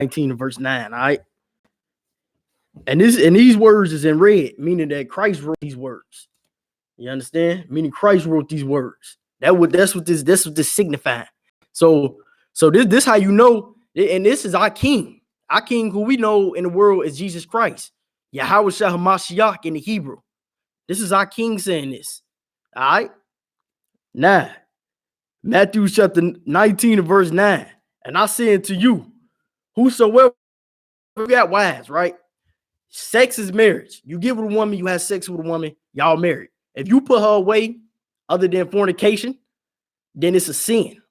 19 verse 9. All right. And these words is in red, meaning that Christ wrote these words. You understand? Meaning Christ wrote these words. That's what this signifying. So this how you know, and this is our king. Our king, who we know in the world, is Jesus Christ. Yahweh Hamashiach in the Hebrew. This is our king saying this. All right. Now, Matthew chapter 19 and verse 9. And I say unto you, whosoever got wives, right? Sex is marriage. You get with a woman, you have sex with a woman, y'all married. If you put her away other than fornication, then it's a sin.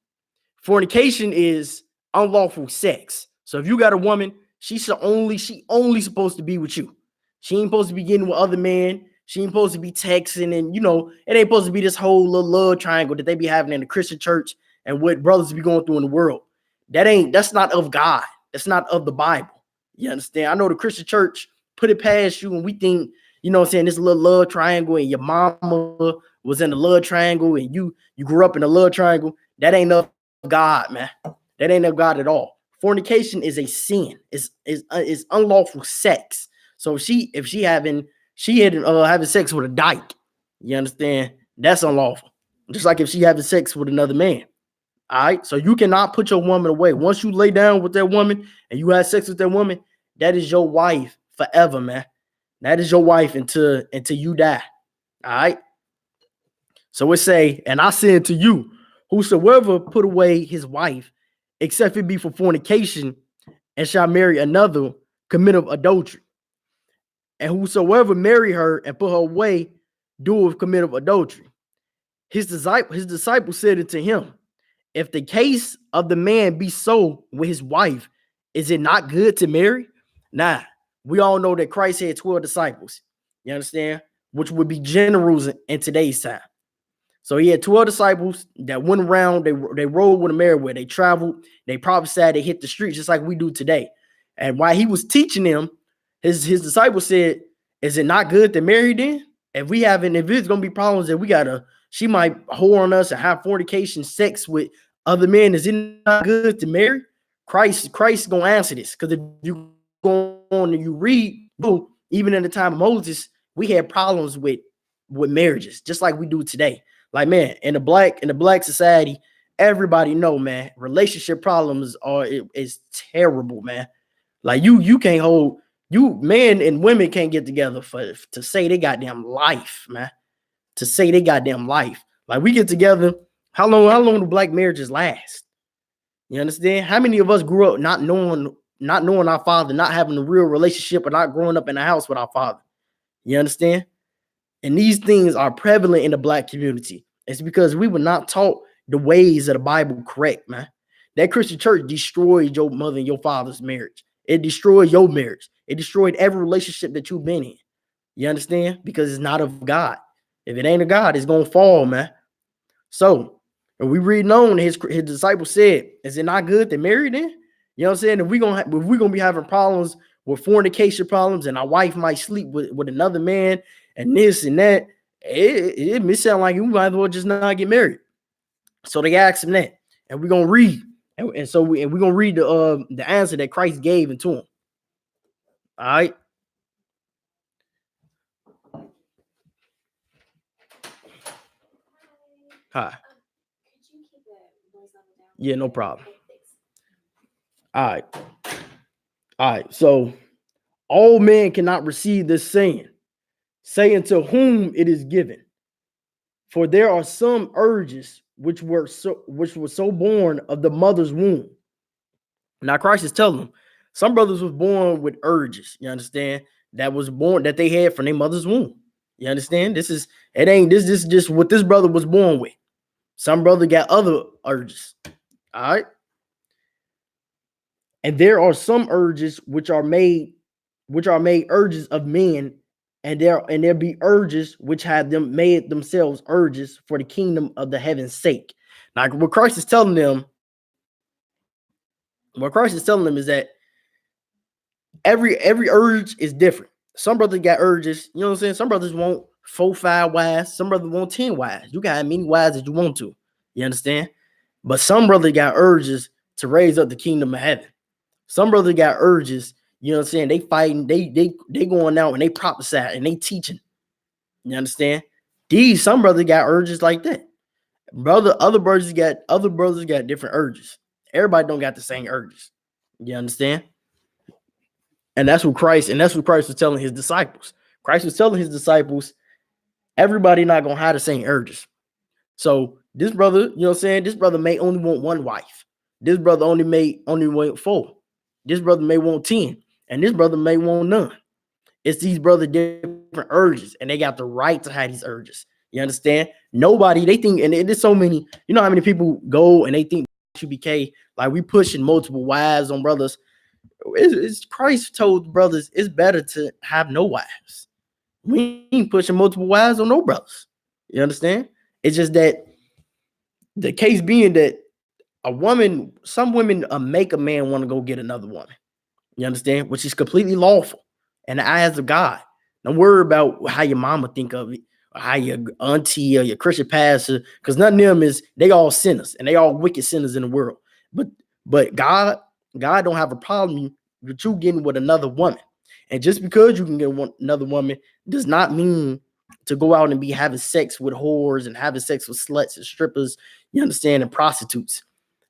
Fornication is unlawful sex. So if you got a woman, she only supposed to be with you. She ain't supposed to be getting with other men. She ain't supposed to be texting, and it ain't supposed to be this whole little love triangle that they be having in the Christian church and what brothers be going through in the world. That's not of God. That's not of the Bible. You understand? I know the Christian church put it past you, and we think, this little love triangle, and your mama was in the love triangle, and you grew up in the love triangle. That ain't of God, man. That ain't of God at all. Fornication is a sin. It's unlawful sex. So if she having sex with a dyke, you understand? That's unlawful. Just like if she having sex with another man. All right. So you cannot put your woman away. Once you lay down with that woman and you have sex with that woman, that is your wife forever, man. That is your wife until you die. All right. So it say, and I say unto you, whosoever put away his wife, except it be for fornication, and shall marry another, committeth adultery. And whosoever marry her and put her away, doeth commit adultery. His disciple said unto him, if the case of the man be so with his wife, is it not good to marry? Nah, we all know that Christ had 12 disciples. You understand? Which would be generals in today's time. So he had 12 disciples that went around, they rode with him everywhere. They traveled, they prophesied, they hit the streets just like we do today. And while he was teaching them, his disciples said, is it not good to marry then? If it's gonna be problems that she might whore on us and have fornication sex with other men, is it not good to marry? Christ gonna answer this. Because if you go on and you read, even in the time of Moses, we had problems with marriages, just like we do today. Like, man, in the black society, everybody know, man, relationship problems is terrible, man. Like you can't hold, men and women can't get together to say they goddamn life, man. To say they goddamn life. Like, we get together, how long do black marriages last? You understand? How many of us grew up not knowing our father, not having a real relationship, or not growing up in a house with our father? You understand? And these things are prevalent in the black community. It's because we were not taught the ways of the Bible correct, man. That Christian church destroyed your mother and your father's marriage. It destroyed your marriage. It destroyed every relationship that you've been in. You understand? Because it's not of God. If it ain't of God, it's going to fall, man. So, and we read on, his disciples said, is it not good to marry then? You know what I'm saying? If we're gonna be having problems with fornication problems, and our wife might sleep with another man and this and that, it may sound like you might as well just not get married. So they asked him that, and we're gonna read, and we're gonna read the answer that Christ gave into him. All right. Hi. Yeah, no problem. All right. So all men cannot receive this saying to whom it is given. For there are some urges which were so born of the mother's womb. Now Christ is telling them, some brothers was born with urges. You understand? That they had from their mother's womb. You understand? This is just what this brother was born with. Some brother got other urges. All right. And there are some urges which are made urges of men, and there be urges which have them made themselves urges for the kingdom of the heaven's sake. Now, what Christ is telling them is that every urge is different. Some brothers got urges, you know what I'm saying? Some brothers want 4, 5 wives. Some brothers want 10 wives. You got as many wives as you want to. You understand? But some brothers got urges to raise up the kingdom of heaven. Some brothers got urges. You know what I'm saying? They fighting. They going out and they prophesy and they teaching. You understand? Some brothers got urges like that. Other brothers got different urges. Everybody don't got the same urges. You understand? And that's what Christ was telling his disciples. Christ was telling his disciples, everybody not gonna have the same urges. So this brother, you know what I'm saying? This brother may only want one wife. This brother only want 4. This brother may want 10, and this brother may want none. It's these brothers different urges, and they got the right to have these urges. You understand? Nobody, they think, and there's so many, you know how many people go and they think I.S.U.P.K, like we pushing multiple wives on brothers. It's Christ told brothers it's better to have no wives. We ain't pushing multiple wives on no brothers. You understand? It's just that the case being that some women make a man want to go get another woman. You understand? Which is completely lawful in the eyes of God. Don't worry about how your mama think of it, or how your auntie or your Christian pastor, because none of them they all sinners and they all wicked sinners in the world. But God don't have a problem with you getting with another woman. And just because you can get another woman does not mean to go out and be having sex with whores and having sex with sluts and strippers, you understand, and prostitutes.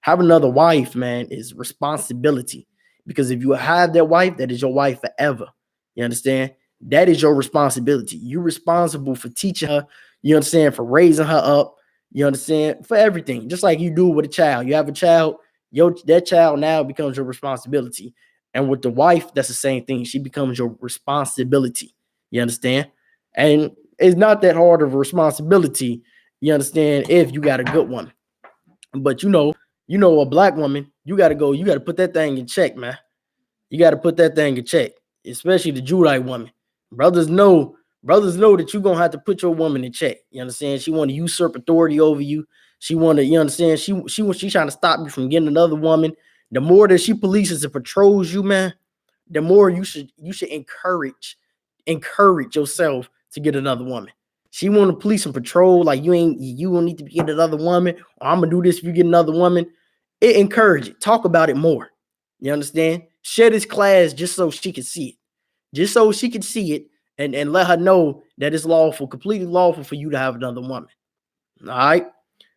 Have another wife, man, is responsibility. Because if you have that wife, that is your wife forever. You understand? That is your responsibility. You're responsible for teaching her, you understand, for raising her up, you understand, for everything. Just like you do with a child. You have a child, that child now becomes your responsibility. And with the wife, that's the same thing. She becomes your responsibility. You understand? And it's not that hard of a responsibility, you understand, if you got a good one. But you know, a black woman, you got to put that thing in check, man. You got to put that thing in check, especially the Judite woman. Brothers know that you're going to have to put your woman in check. You understand? She want to usurp authority over you. She want to, you understand? She trying to stop you from getting another woman. The more that she polices and patrols you, man, the more you should encourage yourself to get another woman. She want to police and patrol like you don't need to get another woman, or I'm gonna do this if you get another woman. Encourage it. Talk about it more. You understand? Share this class just so she can see it. Just so she can see it and let her know that it's lawful, completely lawful for you to have another woman. All right.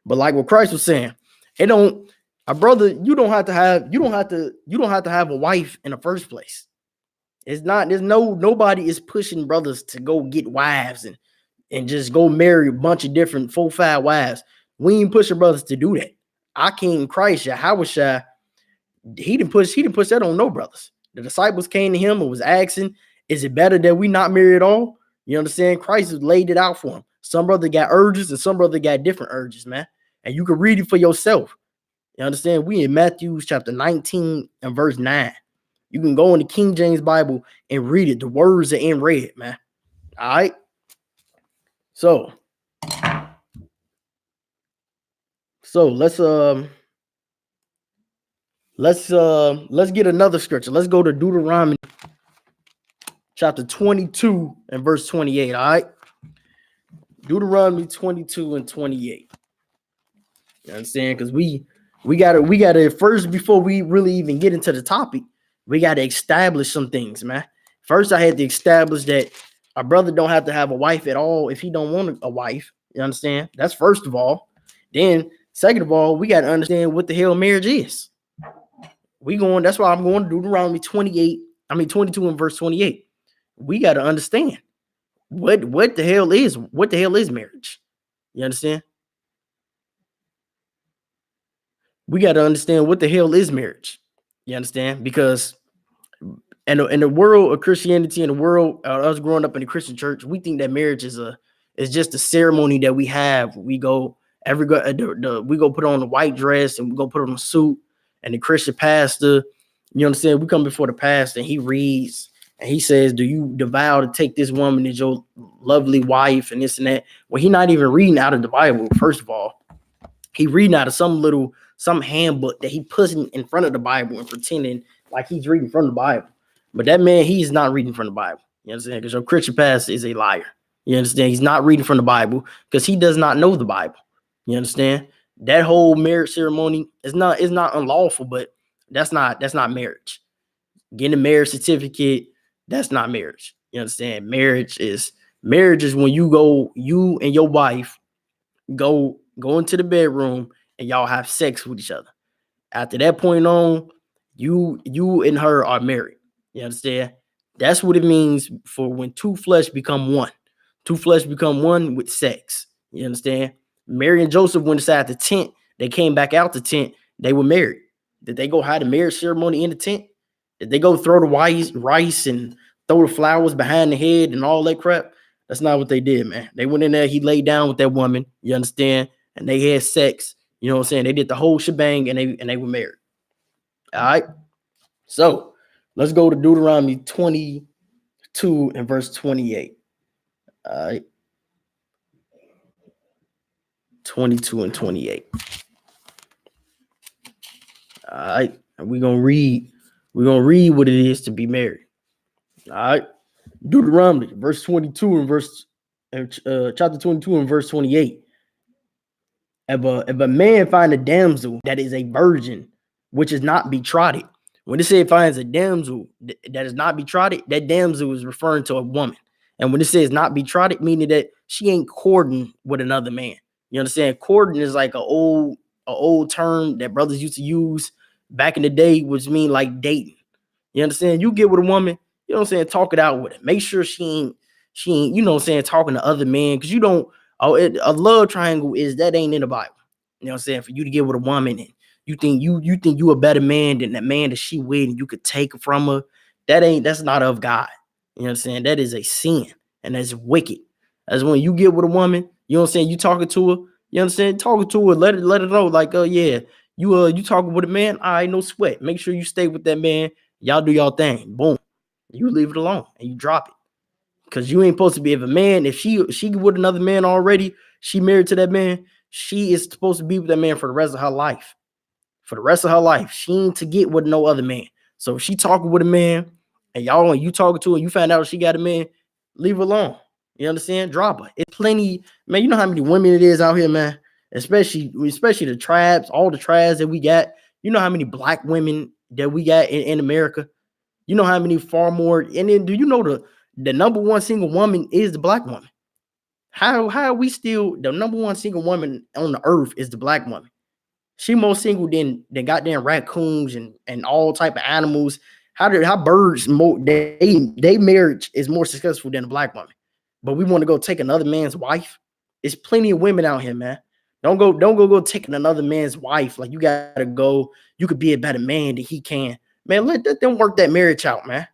But like what Christ was saying, you don't have to have a wife in the first place. Nobody is pushing brothers to go get wives and just go marry a bunch of different 4-5 wives. We ain't pushing brothers to do that. Our King Christ, Yahushua, he didn't push that on no brothers. The disciples came to him and was asking, is it better that we not marry at all? You understand? Christ has laid it out for him. Some brother got urges and some brother got different urges, man. And you can read it for yourself. You understand? We in Matthew chapter 19 and verse 9. You can go in the King James Bible and read it. The words are in red, man. All right. So let's get another scripture. Let's go to Deuteronomy chapter 22 and verse 28. All right. Deuteronomy 22 and 28. You understand? Because we gotta first, before we really even get into the topic, we gotta establish some things, man. First, I had to establish that a brother don't have to have a wife at all if he don't want a wife. You understand? That's first of all. Then, second of all, we gotta understand what the hell marriage is. That's why I'm going to Deuteronomy 22 and verse 28. We gotta understand what the hell is marriage. You understand? We got to understand what the hell is marriage. You understand? Because in the world of Christianity, in the world us growing up in the Christian church, we think that marriage is just a ceremony that we have. We go put on a white dress and we go put on a suit, and the Christian pastor, you understand, we come before the pastor and he reads and he says, do you vow to take this woman as your lovely wife and this and that? Well, he's not even reading out of the Bible. First of all, he reading out of some handbook that he puts in front of the Bible and pretending like he's reading from the Bible. But that man, he's not reading from the Bible. You understand? Because your Christian pastor is a liar. You understand? He's not reading from the Bible because he does not know the Bible. You understand? That whole marriage ceremony is not unlawful, but that's not marriage. Getting a marriage certificate, that's not marriage. You understand? Marriage is when you and your wife go into the bedroom and y'all have sex with each other. After that point on, you and her are married. You understand? That's what it means for when two flesh become one. Two flesh become one with sex. You understand? Mary and Joseph went inside the tent. They came back out the tent. They were married. Did they go have the marriage ceremony in the tent? Did they go throw the rice and throw the flowers behind the head and all that crap? That's not what they did, man. They went in there. He laid down with that woman. You understand? And they had sex. You know what I'm saying? They did the whole shebang and they were married. All right. So let's go to Deuteronomy 22 and verse 28. All right. 22 and 28. All right. And we're gonna read what it is to be married. All right. Deuteronomy verse 22 and chapter 22 and verse 28. If a man find a damsel that is a virgin, which is not betrothed. When it says finds a damsel that is not betrothed, that damsel is referring to a woman. And when it says not betrothed, meaning that she ain't courting with another man. You understand? Courting is like an old term that brothers used to use back in the day, which mean like dating. You understand? You get with a woman, you know what I'm saying, talk it out with her. Make sure she ain't, you know what I'm saying, talking to other men, because you don't. A love triangle is that ain't in the Bible. You know what I'm saying? For you to get with a woman and you think you a better man than that man that she with and you could take from her, that's not of God. You know what I'm saying? That is a sin and that's wicked. That's when you get with a woman, you know what I'm saying, you talking to her, you understand? Talking to her, let her know, like, yeah, you talking with a man, all right, no sweat. Make sure you stay with that man. Y'all do y'all thing. Boom. You leave it alone and you drop it. Because you ain't supposed to be, if a man, if she with another man already, she married to that man, she is supposed to be with that man for the rest of her life. For the rest of her life. She ain't to get with no other man. So if she talking with a man and you talking to her, you find out she got a man, leave her alone. You understand? Drop her. It's plenty, man. You know how many women it is out here, man. Especially the tribes, all the tribes that we got. You know how many black women that we got in America. You know how many far more. And then do you know the number one single woman is the black woman? How are we still the number one single woman on the earth is the black woman? She more single than goddamn raccoons and all type of animals. How birds more they marriage is more successful than a black woman. But we want to go take another man's wife. There's plenty of women out here, man. Don't go taking another man's wife. Like you gotta go. You could be a better man than he can. Man, let them work that marriage out, man.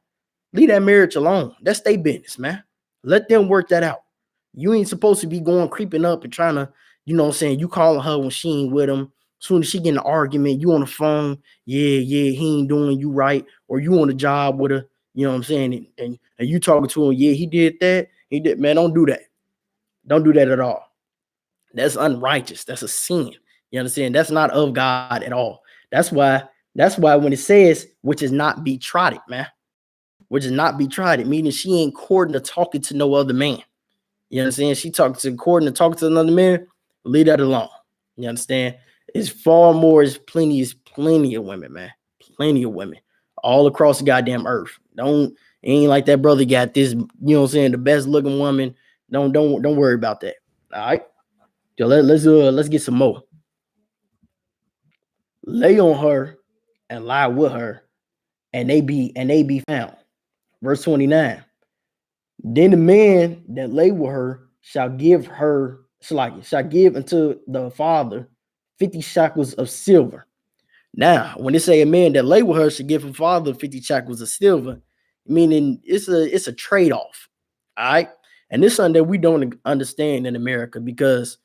Leave that marriage alone. That's their business, man. Let them work that out. You ain't supposed to be going creeping up and trying to, you know what I'm saying, you calling her when she ain't with him. As soon as she get in an argument, you on the phone, yeah, he ain't doing you right, or you on the job with her, you know what I'm saying, and you talking to him, yeah, he did that, he did, man, don't do that. Don't do that at all. That's unrighteous. That's a sin. You understand? That's not of God at all. That's why when it says, which is not betrothed, man, which is not betrothed, meaning she ain't courting or talking to no other man. You understand? She courting and talking to another man, leave that alone. You understand? It's far more, it's plenty of women, man. Plenty of women all across the goddamn earth. Ain't like that brother got this, you know what I'm saying, the best looking woman. Don't worry about that. All right. So let's get some more. Lay on her and lie with her, and they be found. Verse 29. Then the man that lay with her shall give unto the father 50 shekels of silver. Now, when they say a man that lay with her should give her father 50 shekels of silver, meaning it's a trade-off. All right. And this is something that we don't understand in America because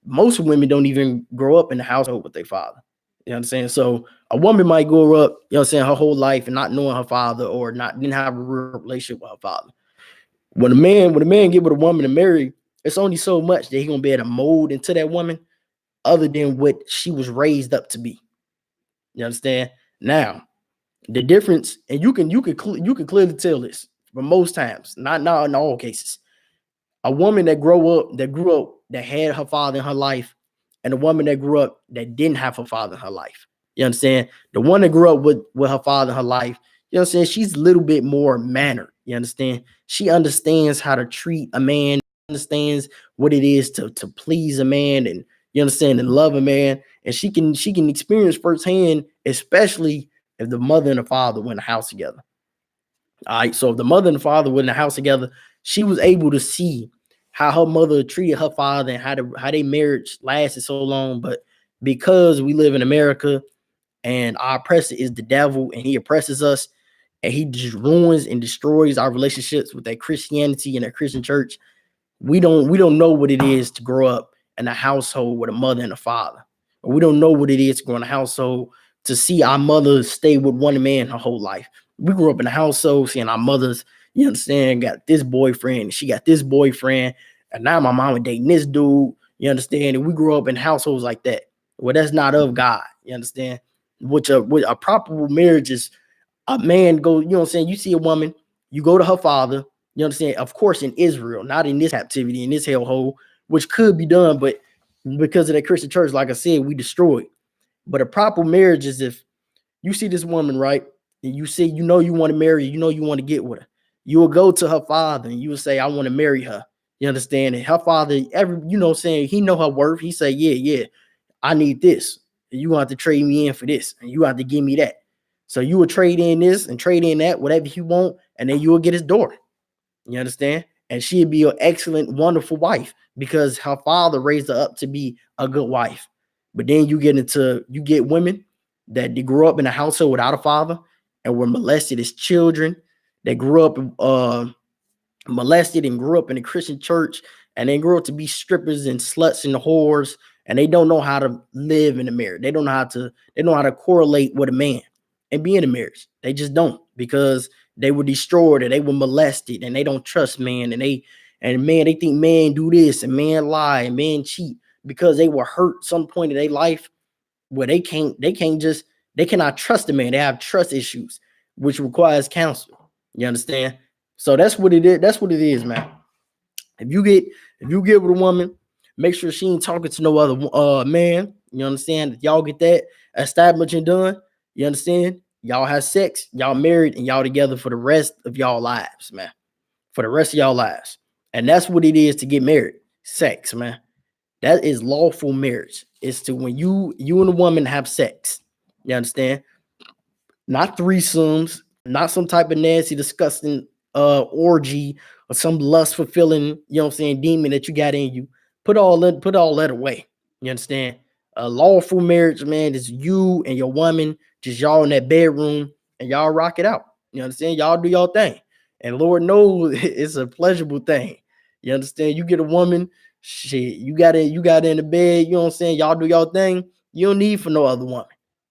most women don't even grow up in the household with their father. You know what I'm saying? So a woman might grow up, you know what I'm saying, her whole life and not knowing her father or didn't have a real relationship with her father. When a man get with a woman to marry, it's only so much that he gonna be able to mold into that woman, other than what she was raised up to be. You understand? Now, the difference, and you can clearly tell this, but most times, not in all cases, a woman that grew up, that had her father in her life, and a woman that grew up that didn't have her father in her life. You understand? The one that grew up with her father in her life, You know what I'm saying? She's a little bit more mannered. You understand? She understands how to treat a man, understands what it is to please a man, and you understand, and love a man. And she can experience firsthand, especially if the mother and the father were in the house together. All right. So if the mother and the father were in the house together, she was able to see how her mother treated her father and how their marriage lasted so long. But because we live in America and our oppressor is the devil and he oppresses us and he just ruins and destroys our relationships with that Christianity and that Christian church, we don't know what it is to grow up in a household with a mother and a father. Or we don't know what it is to grow in a household to see our mother stay with one man her whole life. We grew up in a household seeing our mothers, you understand, got this boyfriend, and she got this boyfriend, and now my mama dating this dude, you understand? And we grew up in households like that. Well, that's not of God, you understand? Which a proper marriage is a man go, you know what I'm saying? You see a woman, you go to her father, you understand? Of course, in Israel, not in this captivity, in this hellhole, which could be done, but because of that Christian church, like I said, we destroyed. But a proper marriage is if you see this woman, right? And you see, you know, you want to marry her, you know, you want to get with her. You will go to her father and you will say, I want to marry her. You understand? And her father, you know, saying he know her worth. He say, yeah, I need this. And you have to trade me in for this. And you have to give me that. So you will trade in this and trade in that, whatever you want, and then you will get his daughter. You understand? And she'd be an excellent, wonderful wife because her father raised her up to be a good wife. But then you get women that they grew up in a household without a father and were molested as children. They grew up molested and grew up in a Christian church, and they grew up to be strippers and sluts and whores, and they don't know how to live in a marriage. They don't know how to correlate with a man and be in a marriage. They just don't, because they were destroyed and they were molested and they don't trust man, and they think man do this and man lie and man cheat because they were hurt some point in their life where they cannot trust a man. They have trust issues, which requires counsel. You understand? So that's what it is. That's what it is, man. If you get with a woman, make sure she ain't talking to no other man. You understand? If y'all get that established and done, you understand? Y'all have sex, y'all married, and y'all together for the rest of y'all lives, man. For the rest of y'all lives. And that's what it is to get married. Sex, man. That is lawful marriage. It's to when you and a woman have sex. You understand? Not threesomes, not some type of nasty, disgusting orgy or some lust fulfilling, you know what I'm saying, demon that you got in you. Put all that away. You understand? A lawful marriage, man, is you and your woman, just y'all in that bedroom and y'all rock it out. You understand? Y'all do y'all thing. And Lord knows it's a pleasurable thing. You understand? You get a woman, shit, you got it in the bed, you know what I'm saying? Y'all do y'all thing. You don't need for no other woman.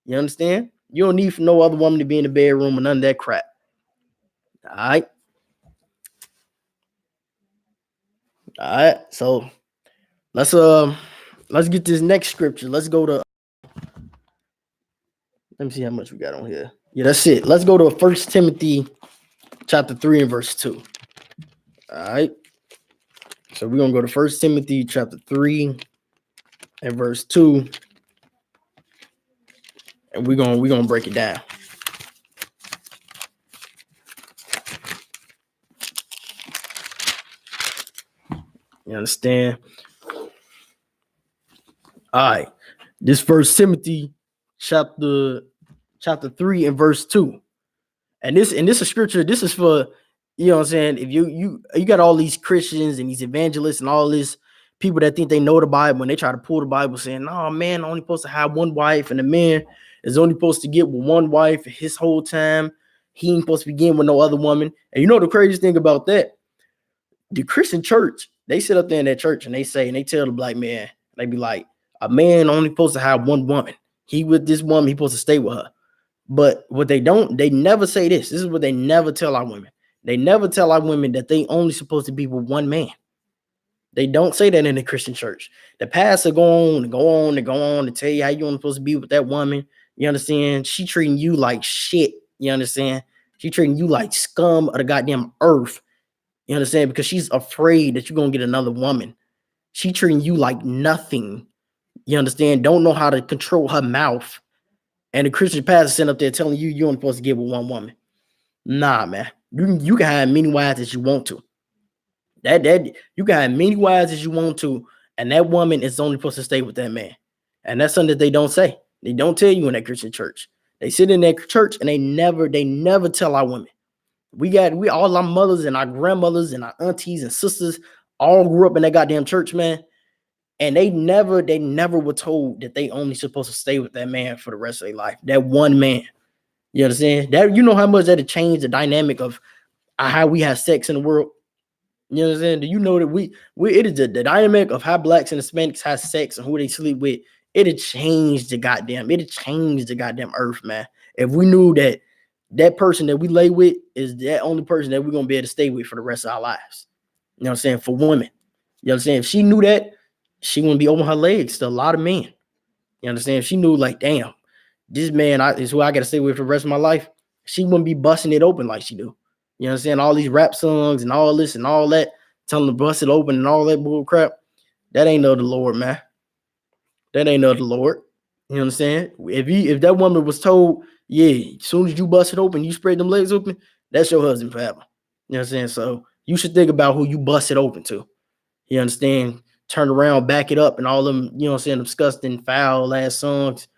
You understand? You don't need for no other woman to be in the bedroom or none of that crap. All right. All right. So let's get this next scripture. Let's go to, let me see how much we got on here. Yeah, that's it. Let's go to 1 Timothy chapter 3 and verse 2. All right. So we're gonna go to 1 Timothy chapter 3 and verse 2. And we're gonna break it down. You understand? All right. This 1 Timothy chapter 3 and verse 2. And this is scripture. This is for, you know what I'm saying? If you got all these Christians and these evangelists and all these people that think they know the Bible and they try to pull the Bible saying, no, man, only supposed to have one wife, and the man is only supposed to get with one wife his whole time. He ain't supposed to be getting with no other woman. And you know the craziest thing about that? The Christian church, they sit up there in that church and they say, and they tell the black man, they be like, a man only supposed to have one woman. He with this woman, he supposed to stay with her. But what they never say this. This is what they never tell our women. They never tell our women that they only supposed to be with one man. They don't say that in the Christian church. The pastor go on to tell you how you only supposed to be with that woman. You understand? She treating you like shit. You understand? She treating you like scum of the goddamn earth. You understand? Because she's afraid that you're going to get another woman. She treating you like nothing. You understand? Don't know how to control her mouth. And the Christian pastor sitting up there telling you you're only supposed to get with one woman. Nah, man. You can have many wives as you want to. That you can have many wives as you want to, and that woman is only supposed to stay with that man. And that's something that they don't say. They don't tell you in that Christian church. They sit in that church and they never tell our women. We all our mothers and our grandmothers and our aunties and sisters all grew up in that goddamn church, man. And they never were told that they only supposed to stay with that man for the rest of their life. That one man. You understand? That you know how much that changed the dynamic of how we have sex in the world. You know what I'm saying? Do you know that we it is the dynamic of how blacks and Hispanics have sex and who they sleep with? It'd changed the goddamn earth, man. If we knew that that person that we lay with is that only person that we're gonna be able to stay with for the rest of our lives. You know what I'm saying? For women. You know what I'm saying? If she knew that, she wouldn't be over her legs to a lot of men. You understand? If she knew, like, damn, this man is who I gotta stay with for the rest of my life, she wouldn't be busting it open like she do. You know what I'm saying? All these rap songs and all this and all that, telling them to bust it open and all that bull crap. That ain't of the Lord, man. That ain't of the Lord. You know what I'm saying? If that woman was told, yeah, as soon as you bust it open, you spread them legs open, that's your husband forever. You know what I'm saying? So you should think about who you bust it open to. You understand? Turn around, back it up, and all them, you know what I'm saying, disgusting, foul ass songs.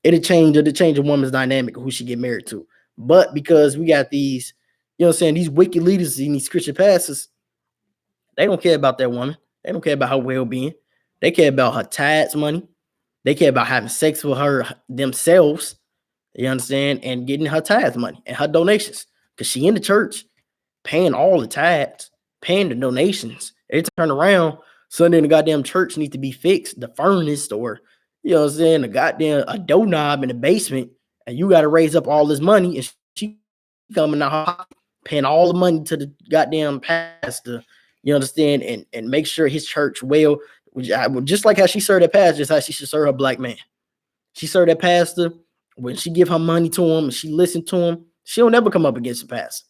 It'll change a woman's dynamic of who she get married to. But because we got these, you know what I'm saying, these wicked leaders and these Christian pastors, they don't care about that woman. They don't care about her well-being. They care about her tithes money. They care about having sex with her themselves. You understand? And getting her tithes money and her donations. Because she in the church paying all the tithes, paying the donations. They turn around, Sunday in the goddamn church needs to be fixed, the furnace, or you know what I'm saying, the goddamn a doorknob in the basement, and you got to raise up all this money, and she coming out paying all the money to the goddamn pastor. You understand, and make sure his church well, just like how she served that pastor, just how she should serve a black man. She served that pastor when she give her money to him and she listen to him. She'll never come up against the pastor.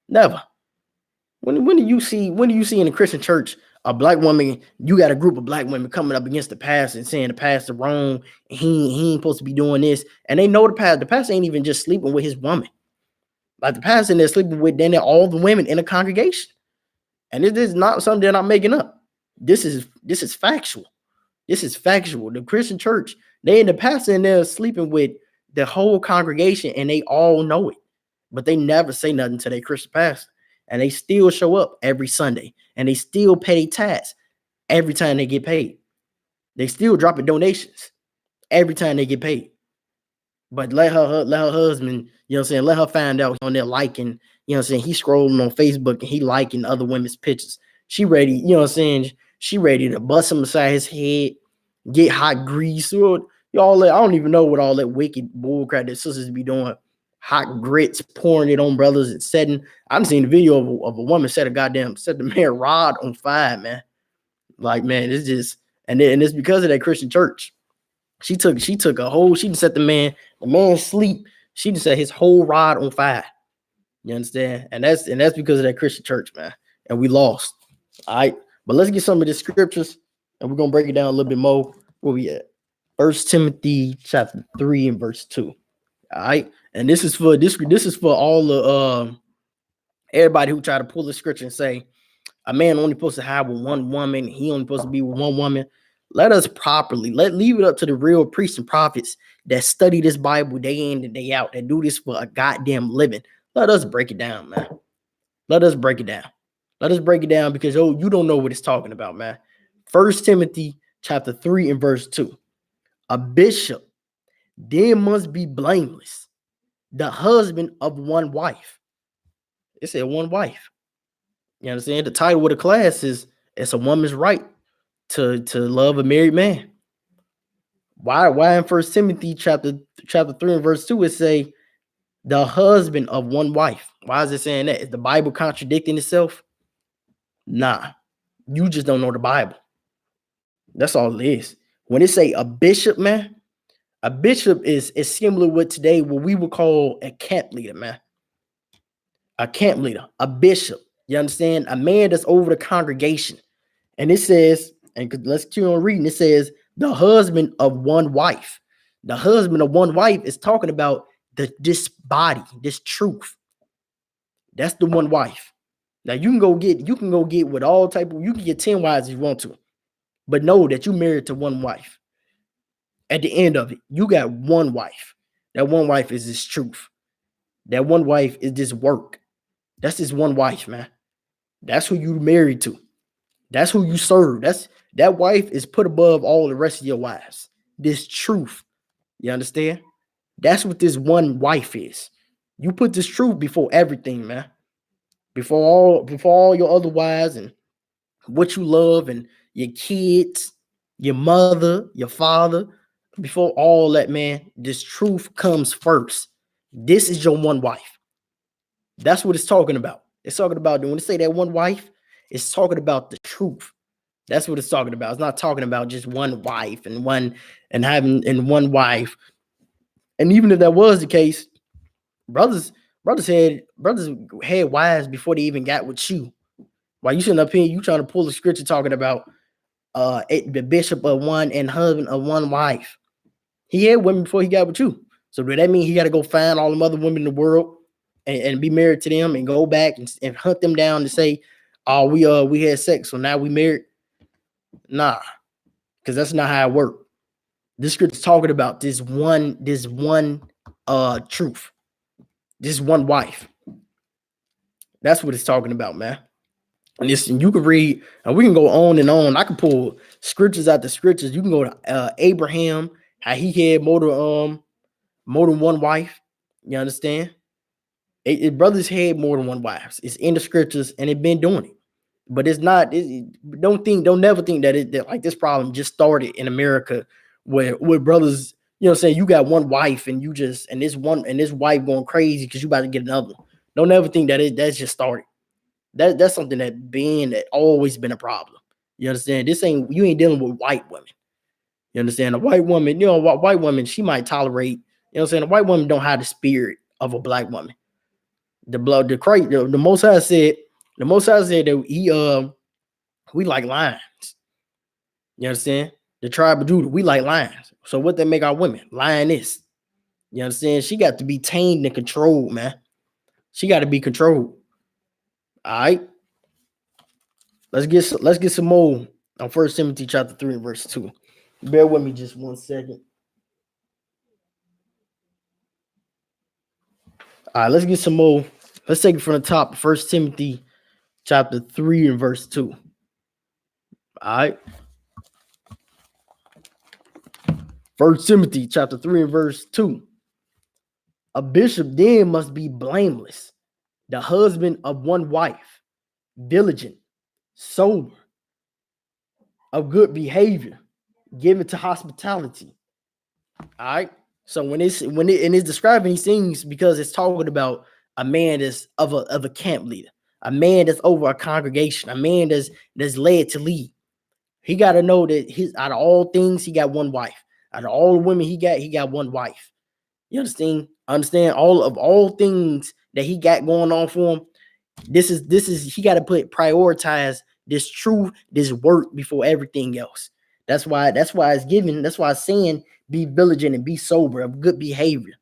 Never. When do you see in a Christian church a black woman? You got a group of black women coming up against the pastor and saying the pastor wrong. He ain't supposed to be doing this, and they know the pastor. The pastor ain't even just sleeping with his woman. Like the pastor, they're sleeping with then all the women in the congregation, and this is not something that I'm making up. This is factual. This is factual. The Christian church, they and the pastor in there sleeping with the whole congregation, and they all know it, but they never say nothing to their Christian pastor. And they still show up every Sunday, and they still pay tax every time they get paid. They still dropping donations every time they get paid. But let her husband, you know what I'm saying, let her find out on there liking, you know what I'm saying, he's scrolling on Facebook and he liking other women's pictures. She ready, you know what I'm saying, she ready to bust him aside his head, get hot grease, or y'all. I don't even know what all that wicked bullcrap that sisters be doing. Hot grits, pouring it on brothers and setting. I've seen the video of a woman set the man rod on fire, man. Like, man, it's just, and it's because of that Christian church. She took she set the man sleep. She just set his whole rod on fire. You understand? And that's because of that Christian church, man. And we lost. All right. But let's get some of the scriptures and we're gonna break it down a little bit more. Where we at? 1 Timothy chapter 3 and verse 2. All right. And this is for all the everybody who try to pull the scripture and say a man only supposed to have with one woman, he only supposed to be with one woman. Let us properly leave it up to the real priests and prophets that study this Bible day in and day out, that do this for a goddamn living. Let us break it down, man. Let us break it down. Let us break it down because you don't know what it's talking about, man. 1 Timothy chapter 3 and verse 2. A bishop then must be blameless, the husband of one wife. It said one wife. You understand? The title of the class is it's a woman's right to love a married man. Why in 1 Timothy chapter 3 and verse 2 it say the husband of one wife? Why is it saying that? Is the Bible contradicting itself? Nah. You just don't know the Bible. That's all it is. When it say a bishop, man, a bishop is similar with today what we would call a camp leader, man. A camp leader, a bishop. You understand? A man that's over the congregation. And it says, and let's keep on reading, it says the husband of one wife. The husband of one wife is talking about this body, this truth. That's the one wife. Now you can go get with all type of, you can get 10 wives if you want to, but know that you married to one wife. At the end of it, you got one wife. That one wife is this truth. That one wife is this work. That's this one wife, man. That's who you married to. That's who you serve. That wife is put above all the rest of your wives. This truth. You understand? That's what this one wife is. You put this truth before everything, man. Before all your other wives and what you love and your kids, your mother, your father. Before all that, man, this truth comes first. This is your one wife. That's what it's talking about. It's talking about, when they say that one wife, it's talking about the truth. That's what it's talking about. It's not talking about just one wife and having one wife. And even if that was the case, brothers had wives before they even got with you. Why you sitting up here, you trying to pull the scripture talking about the bishop of one and husband of one wife. He had women before he got with you. So does that mean he got to go find all the other women in the world and be married to them and go back and hunt them down to say, oh, we had sex, so now we married? Nah, because that's not how it worked. This scripture's talking about this one truth, this one wife. That's what it's talking about, man. Listen, you can read, and we can go on and on. I can pull scriptures out the scriptures. You can go to Abraham, how he had more than one wife. You understand? Brothers had more than one wives. It's in the scriptures, and they've been doing it. But it's not. Don't never think that like this problem just started in America, where brothers, saying you got one wife and you just and this wife going crazy because you about to get another one. Don't ever think that's just started. That's something that always been a problem. You understand? You ain't dealing with white women. You understand? A white woman, white woman, she might tolerate. A white woman don't have the spirit of a black woman. The Most High said that we like lions. You understand? The tribe of Judah, we like lions. So what they make our women? Lioness. You understand? She got to be tamed and controlled, man. She got to be controlled. All right. Let's get some more on 1 Timothy chapter 3 and verse 2. Bear with me just 1 second. All right, let's get some more. Let's take it from the top. 1 Timothy chapter 3 and verse 2. All right. 1 Timothy chapter 3 and verse 2. A bishop then must be blameless, the husband of one wife, diligent, sober, of good behavior, given to hospitality. All right. So when it's describing these things, because it's talking about a man that's of a camp leader, a man that's over a congregation, a man that's led to lead. He got to know that out of all things, he got one wife. Out of all the women he got one wife. You understand? All things that he got going on for him. This is he got to prioritize this truth, this work before everything else. That's why it's given. That's why it's saying be vigilant and be sober, of good behavior.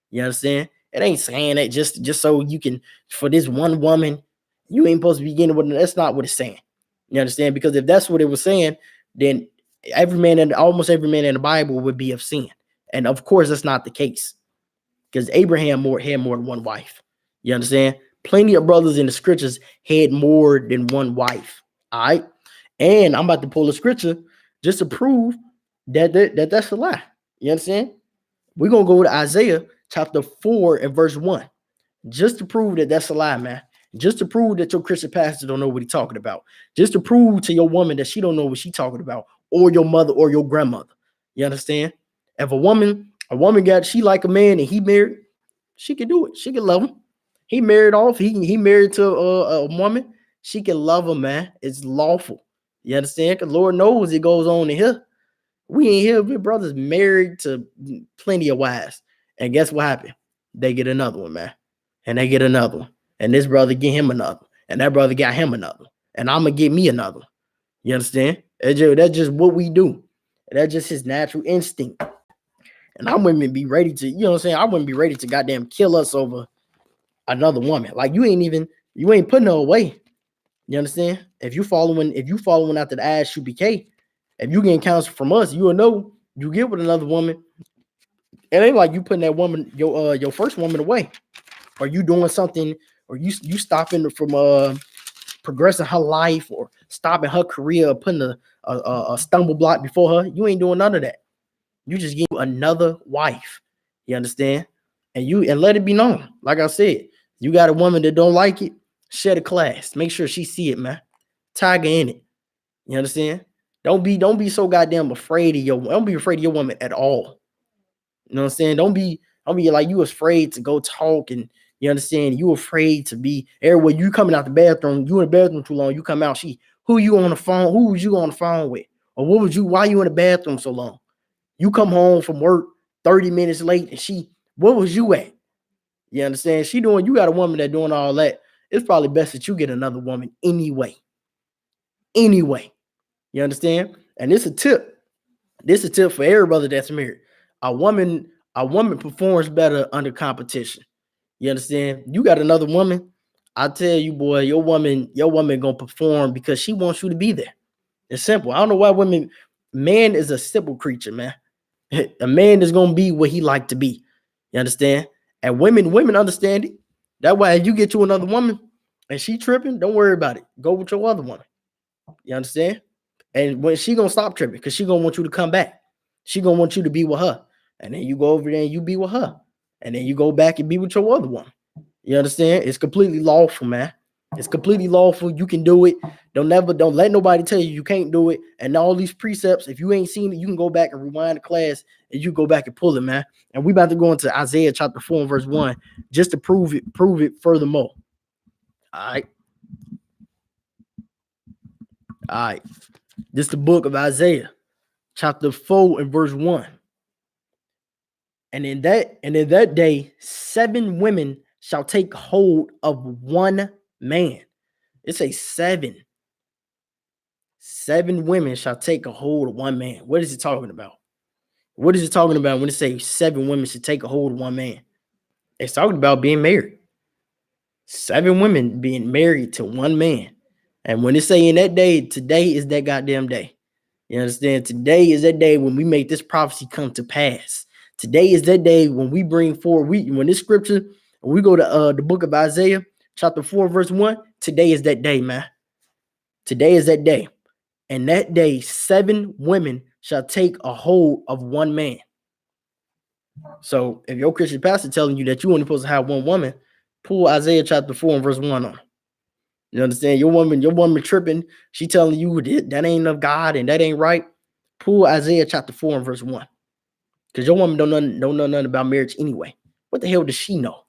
You understand? It ain't saying that just so you can, for this one woman, you ain't supposed to be getting with. That's not what it's saying. You understand? Because if that's what it was saying, then almost every man in the Bible would be of sin. And of course, that's not the case. Because Abraham had more than one wife. You understand? Plenty of brothers in the scriptures had more than one wife. All right. And I'm about to pull a scripture just to prove that's a lie. You understand? We're going to go to Isaiah chapter 4 and verse 1. Just to prove that that's a lie, man. Just to prove that your Christian pastor don't know what he's talking about. Just to prove to your woman that she don't know what she's talking about, or your mother or your grandmother. You understand? If a woman she like a man and he married, she can do it. She can love him. He married off. He married to a woman. She can love him, man. It's lawful. You understand? Because Lord knows it goes on in here. We ain't here. We brothers married to plenty of wives. And guess what happened? They get another one, man. And they get another one. And this brother get him another. And that brother got him another. And I'm going to get me another. You understand? That's just what we do. That's just his natural instinct. And I wouldn't be ready to, I wouldn't be ready to goddamn kill us over another woman. Like you ain't putting her away. You understand? If you following after the ISUPK, if you getting counsel from us, you will know you get with another woman. It ain't like you putting that woman, your first woman away, or you doing something, or you stopping from progressing her life or stopping her career, or putting a stumble block before her. You ain't doing none of that. You just get another wife. You understand? And let it be known. Like I said, you got a woman that don't like it, share the class. Make sure she see it, man. Tiger in it. You understand? Don't be so goddamn afraid of don't be afraid of your woman at all. You know what I'm saying? Don't be like you afraid to go talk, and you understand, you afraid to be everywhere. You coming out the bathroom, you in the bathroom too long, you come out, who you on the phone, who was you on the phone with? Or why you in the bathroom so long? You come home from work 30 minutes late, and where was you at? You understand? You got a woman that doing all that. It's probably best that you get another woman anyway. Anyway. You understand? And this a tip. This is a tip for every brother that's married. A woman performs better under competition. You understand? You got another woman, I tell you, boy, your woman gonna perform because she wants you to be there. It's simple. I don't know why man is a simple creature, man. A man is gonna be what he like to be. You understand? And women understand it. That's why if you get to another woman and she tripping, don't worry about it. Go with your other woman. You understand? And when she gonna stop tripping, because she gonna want you to come back. She gonna want you to be with her. And then you go over there and you be with her. And then you go back and be with your other one. You understand? It's completely lawful, man. It's completely lawful. You can do it. Don't let nobody tell you can't do it. And all these precepts, if you ain't seen it, you can go back and rewind the class and you go back and pull it, man. And we about to go into Isaiah chapter 4 and verse 1 just to prove it furthermore. All right. All right. This is the book of Isaiah, chapter 4 and verse 1. And in that day, 7 women shall take hold of one man. It says 7. 7 women shall take a hold of one man. What is it talking about? What is it talking about when it says 7 women should take a hold of one man? It's talking about being married. 7 women being married to one man. And when it's saying that day, today is that goddamn day. You understand? Today is that day when we make this prophecy come to pass. Today is that day when we bring forward, when this scripture, when we go to the book of Isaiah, chapter 4, verse 1, today is that day, man. Today is that day. And that day, 7 women shall take a hold of one man. So if your Christian pastor telling you that you only supposed to have one woman, pull Isaiah chapter 4 and verse 1 on. You understand? Your woman tripping. She telling you that ain't of God and that ain't right. Pull Isaiah chapter 4 and verse 1. Because your woman don't know nothing about marriage anyway. What the hell does she know?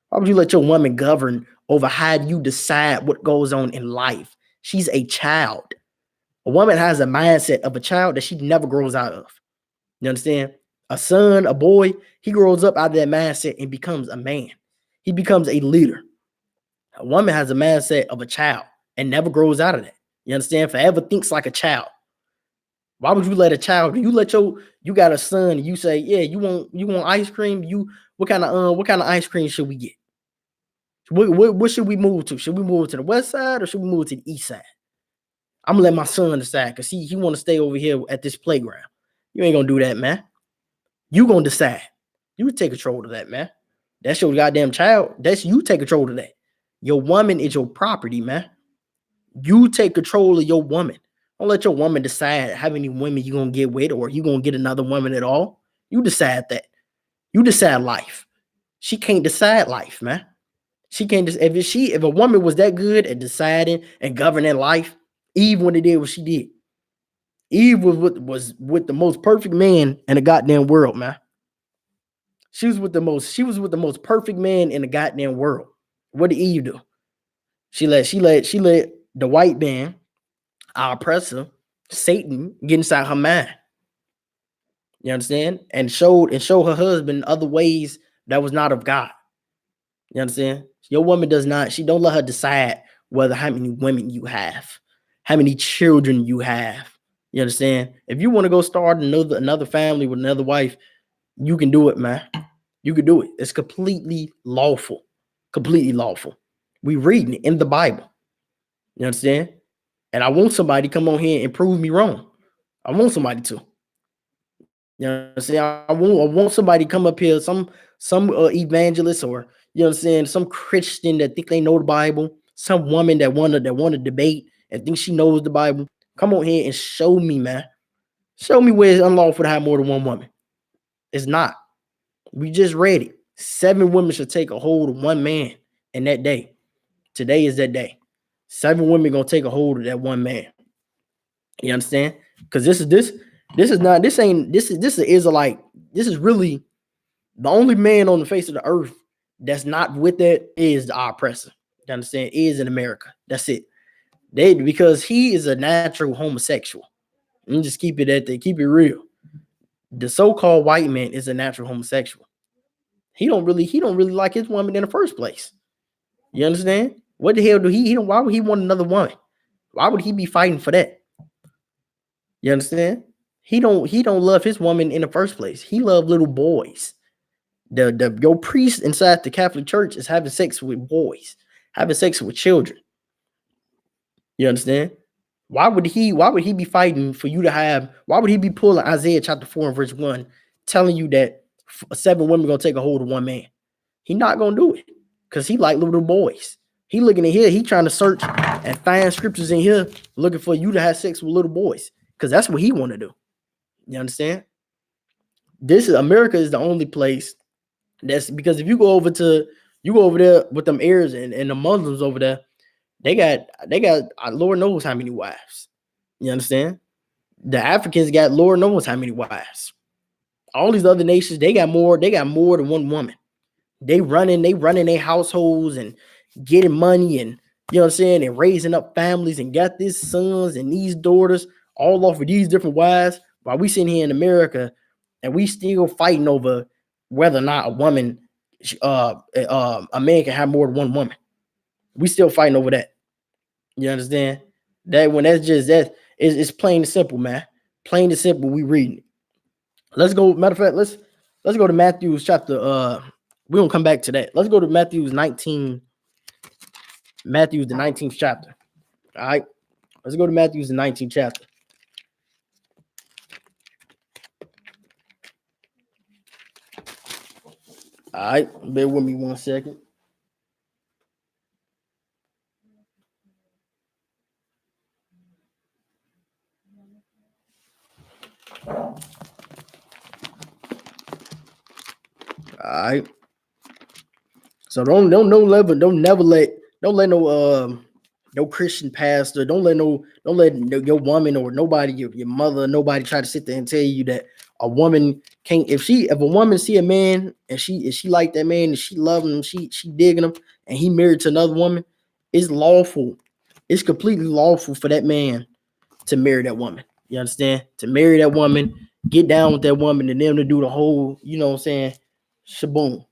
Why would you let your woman govern over how you decide what goes on in life? She's a child. A woman has a mindset of a child that she never grows out of. You understand? A son, a boy, he grows up out of that mindset and becomes a man. He becomes a leader. A woman has a mindset of a child and never grows out of that. You understand? Forever thinks like a child. Why would you let a child? You got a son and you say, yeah, you want ice cream? What kind of ice cream should we get? What should we move to? Should we move to the west side or should we move to the east side? I'm gonna let my son decide because he want to stay over here at this playground. You ain't gonna do that, man. You gonna decide. You take control of that, man. That's your goddamn child. That's you take control of that. Your woman is your property, man. You take control of your woman. Don't let your woman decide how many women you gonna get with or you gonna get another woman at all. You decide that. You decide life. She can't decide life, man. She can't if a woman was that good at deciding and governing life, Eve when it did what she did. Eve was with the most perfect man in the goddamn world, man. She was with the most perfect man in the goddamn world. What did Eve do? She let the white man, our oppressor, Satan, get inside her mind. You understand? And show her husband other ways that was not of God. You understand? Your woman don't let her decide how many women you have, how many children you have. You understand? If you want to go start another family with another wife, you can do it, man. You can do it. It's completely lawful. Completely lawful. We reading it in the Bible. You understand? And I want somebody to come on here and prove me wrong. I want somebody to. You know what I'm saying? I want somebody to come up here, some evangelist, or you know what I'm saying, some Christian that think they know the Bible, some woman that wanna debate and think she knows the Bible. Come on here and show me, man. Show me where it's unlawful to have more than one woman. It's not. We just read it. 7 women should take a hold of one man in that day. Today is that day. 7 women gonna take a hold of that one man. You understand? Because this is not this ain't this is an Israelite. This is really the only man on the face of the earth that's not with that is our oppressor. You understand? Is in America. That's it. Because he is a natural homosexual. And just keep it at that. Keep it real. The so-called white man is a natural homosexual. He don't really like his woman in the first place. You understand? What the hell do he why would he want another woman? Why would he be fighting for that? You understand? He don't love his woman in the first place. He love little boys. Your priest inside the Catholic Church is having sex with boys, having sex with children. You understand? Why would he be fighting for you to have? Why would he be pulling Isaiah chapter 4 and verse 1, telling you that 7 women gonna take a hold of one man? He not gonna do it because he like little boys. He looking in here. He trying to search and find scriptures in here, looking for you to have sex with little boys because that's what he want to do. You understand? America is the only place that's, because if you go over there with them Arabs and the Muslims over there, they got Lord knows how many wives. You understand? The Africans got Lord knows how many wives. All these other nations, they got more than one woman. They running their households and getting money, and you know what I'm saying, and raising up families and got these sons and these daughters all off of these different wives, while we sitting here in America and we still fighting over whether or not a woman, a man can have more than one woman. We still fighting over that. You understand? That when that's just that, it's plain and simple, man. Plain and simple. We reading it. Let's go. Matter of fact, let's go to Matthew's chapter. We're gonna come back to that. Let's go to Matthew's 19. Matthew's the 19th chapter. All right. Let's go to Matthew's the 19th chapter. All right. Bear with me 1 second. All right. So don't let no Christian pastor, don't let your woman or nobody, your mother, nobody try to sit there and tell you that a woman can't, if a woman see a man and she like that man and she love him, she digging him, and he married to another woman, it's lawful. It's completely lawful for that man to marry that woman. You understand? To marry that woman, get down with that woman, and them to do the whole, you know what I'm saying, shaboom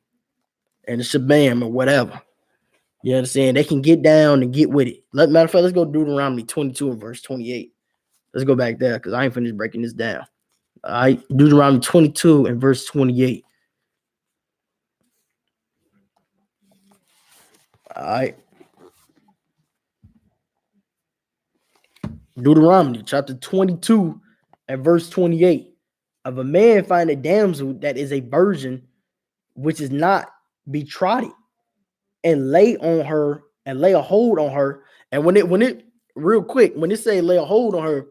and the shabam or whatever. You understand? They can get down and get with it. Matter of fact, let's go to Deuteronomy 22 and verse 28. Let's go back there because I ain't finished breaking this down. All right, Deuteronomy 22 and verse 28. All right. Deuteronomy chapter 22 and verse 28. Of a man find a damsel that is a virgin, which is not betrothed, and lay a hold on her. And when it real quick, when it say lay a hold on her,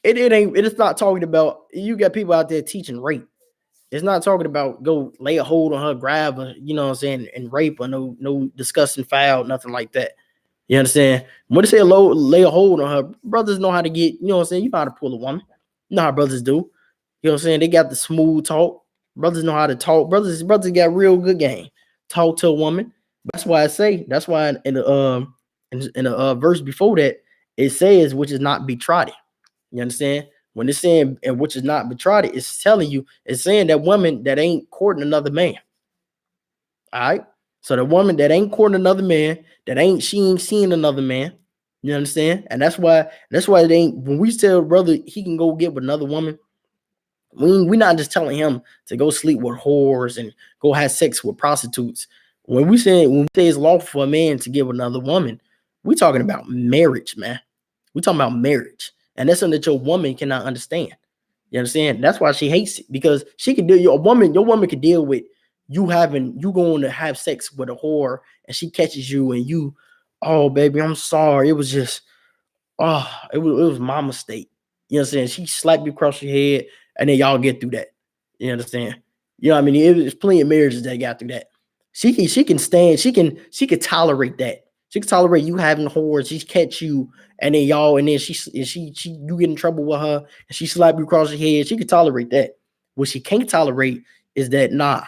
it's not talking about, you got people out there teaching rape. It's not talking about go lay a hold on her, grab her, you know what I'm saying, and rape her. No disgusting foul, nothing like that. You understand? When they say lay a hold on her, brothers know how to get, you know what I'm saying, you know how to pull a woman. You know how brothers do. You know what I'm saying? They got the smooth talk. Brothers know how to talk. Brothers got real good game. Talk to a woman. That's why in the verse before that, it says, which is not betrothed. You understand? When it's saying, and which is not betrothed, it's telling you, it's saying that woman that ain't courting another man. All right. So the woman that ain't courting another man, she ain't seeing another man. You understand? And that's why it ain't, when we tell brother he can go get with another woman, we're not just telling him to go sleep with whores and go have sex with prostitutes. When we say it's lawful for a man to get with another woman, we talking about marriage, man. We talking about marriage, and that's something that your woman cannot understand. You understand? That's why she hates it, because she can deal. Your woman can deal with you going to have sex with a whore, and she catches you, and you, oh baby, I'm sorry. It was just, oh, it was my mistake. You know what I'm saying? She slapped you across your head, and then y'all get through that. You understand? You know what I mean? There's plenty of marriages that got through that. She can stand, she can tolerate that. She can tolerate you having whores, she catch you, and then y'all, and then she you get in trouble with her, and she slap you across your head. She can tolerate that. What she can't tolerate is that, nah,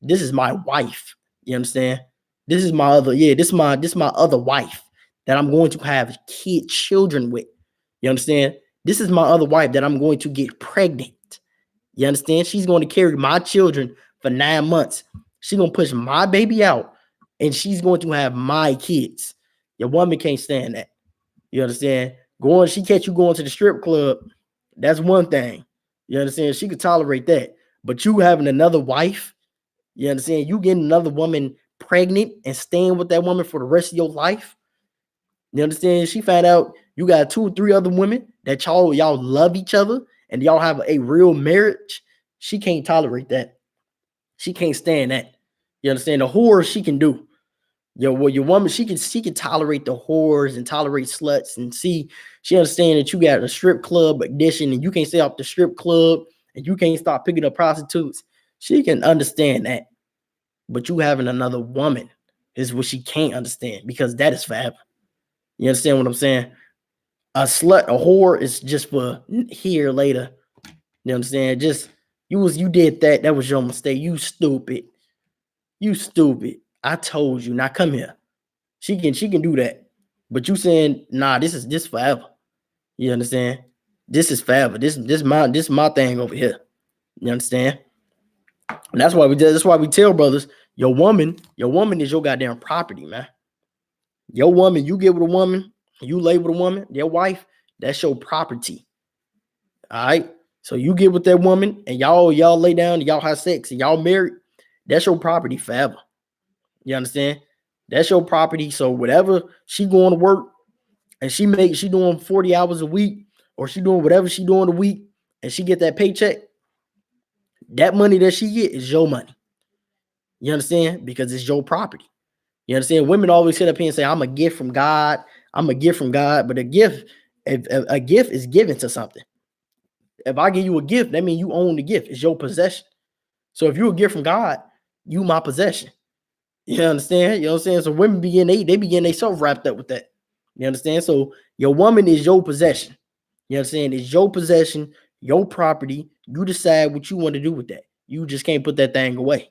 this is my wife. You understand? This is my other, yeah, this my other wife that I'm going to have children with. You understand? This is my other wife that I'm going to get pregnant. You understand? She's going to carry my children for 9 months. She's going to push my baby out, and she's going to have my kids. Your woman can't stand that. You understand? She catch you going to the strip club. That's one thing. You understand? She could tolerate that. But you having another wife, you understand? You getting another woman pregnant and staying with that woman for the rest of your life. You understand? She found out you got 2 or 3 other women that y'all love each other and y'all have a real marriage. She can't tolerate that. She can't stand that. You understand? The whores she can do. Your woman, she can tolerate the whores and tolerate sluts, and she understand that you got a strip club addiction and you can't stay off the strip club and you can't stop picking up prostitutes. She can understand that. But you having another woman is what she can't understand, because that is forever. You understand what I'm saying? A slut, a whore is just for here later. You understand? Just you did that. That was your mistake. You stupid. You stupid. I told you. Now come here. She can do that. But you saying, nah, this forever. You understand? This is forever. This my thing over here. You understand? And that's why we tell brothers, your woman is your goddamn property, man. Your woman, you get with a woman, you lay with a woman, your wife, that's your property. All right. So you get with that woman and y'all lay down and y'all have sex and y'all married, that's your property forever. You understand? That's your property. So whatever she going to work and she doing 40 hours a week, or she doing whatever she doing a week, and she get that paycheck, that money that she get is your money. You understand? Because it's your property. You understand? Women always sit up here and say, I'm a gift from God. I'm a gift from God. But a gift is given to something. If I give you a gift, that means you own the gift. It's your possession. So if you're a gift from God, you my possession. You understand? You know what I'm saying? So women they begin they self wrapped up with that. You understand? So your woman is your possession. You understand? It's your possession, your property. You decide what you want to do with that. You just can't put that thing away.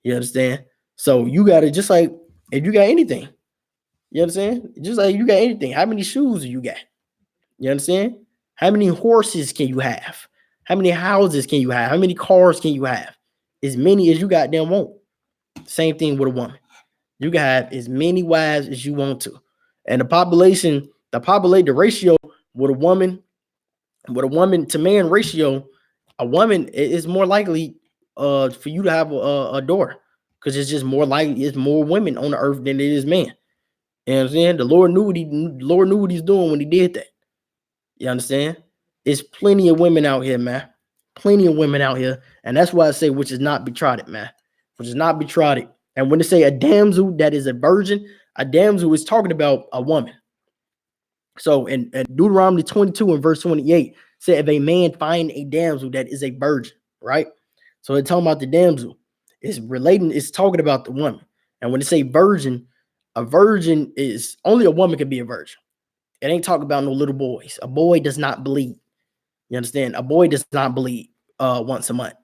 You understand? So you got to, just like if you got anything, you understand? Just like you got anything. How many shoes do you got? You understand? How many horses can you have? How many houses can you have? How many cars can you have? As many as you goddamn want. Same thing with a woman. You can have as many wives as you want to. And the ratio with a woman to man ratio, a woman is more likely for you to have a daughter, because it's just more likely, it's more women on the earth than it is men. You know what I'm saying? The Lord knew what he's doing when he did that. You understand? There's plenty of women out here, man. Plenty of women out here. And that's why I say, which is not betrothed, man. Which is not betrothed. And when they say a damsel that is a virgin, a damsel is talking about a woman. So in Deuteronomy 22 and verse 28, said, if a man find a damsel that is a virgin, right? So it's talking about the damsel. It's talking about the woman. And when they say virgin, a virgin is only a woman can be a virgin. It ain't talking about no little boys. A boy does not bleed. You understand? A boy does not bleed once a month.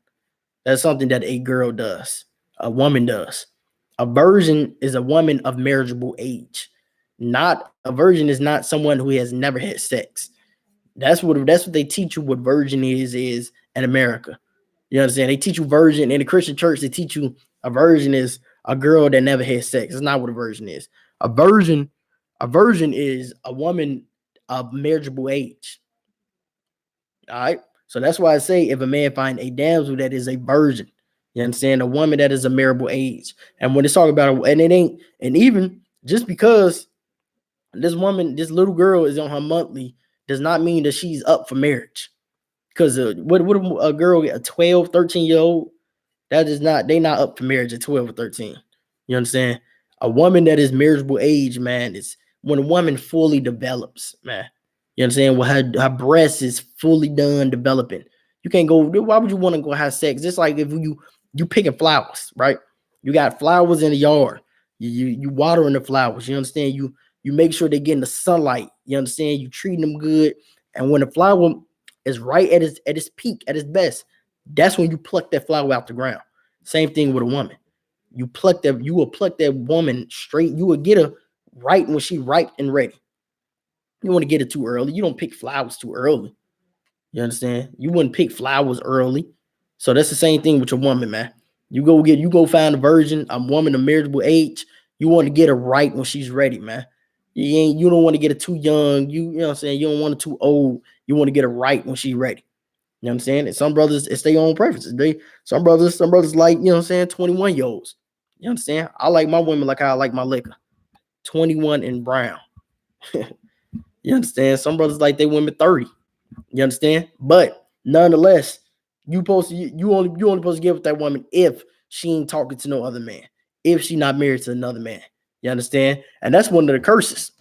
That's something that a girl does. A woman does. A virgin is a woman of marriageable age. Not a virgin is not someone who has never had sex. That's what they teach you what virgin is in America. You understand? They teach you virgin in the Christian church. They teach you a virgin is a girl that never had sex. It's not what a virgin is. A virgin is a woman of marriageable age. All right. So that's why I say, if a man find a damsel that is a virgin, You understand? A woman that is a marriageable age. And when it's talking about, and it ain't, and even just because this woman, this little girl is on her monthly, does not mean that she's up for marriage. Because what a girl, a 12, 13-year old, that is not, they not up for marriage at 12 or 13. You understand? A woman that is marriageable age, man, is when a woman fully develops, man. You understand? When her breast is fully done developing. You can't go, why would you want to go have sex? Just like if you picking flowers, right? You got flowers in the yard. You watering the flowers. You understand? You make sure they getting the sunlight. You understand? You treating them good. And when the flower is right at its peak, at its best, that's when you pluck that flower out the ground. Same thing with a woman. You will pluck that woman straight. You will get her right when she ripe and ready. You want to get it too early. You don't pick flowers too early. You understand? You wouldn't pick flowers early. So that's the same thing with your woman, man. You go find a virgin, a woman of marriageable age. You want to get her right when she's ready, man. You don't want to get her too young. You know what I'm saying? You don't want her too old. You want to get her right when she's ready. You know what I'm saying? And some brothers, it's their own preferences. Some brothers like, you know what I'm saying, 21-year-olds. You understand? I like my women like I like my liquor. 21 and brown. You understand? Some brothers like they women 30. You understand? But nonetheless, you only supposed to get with that woman if she ain't talking to no other man, if she not married to another man. You understand? And that's one of the curses.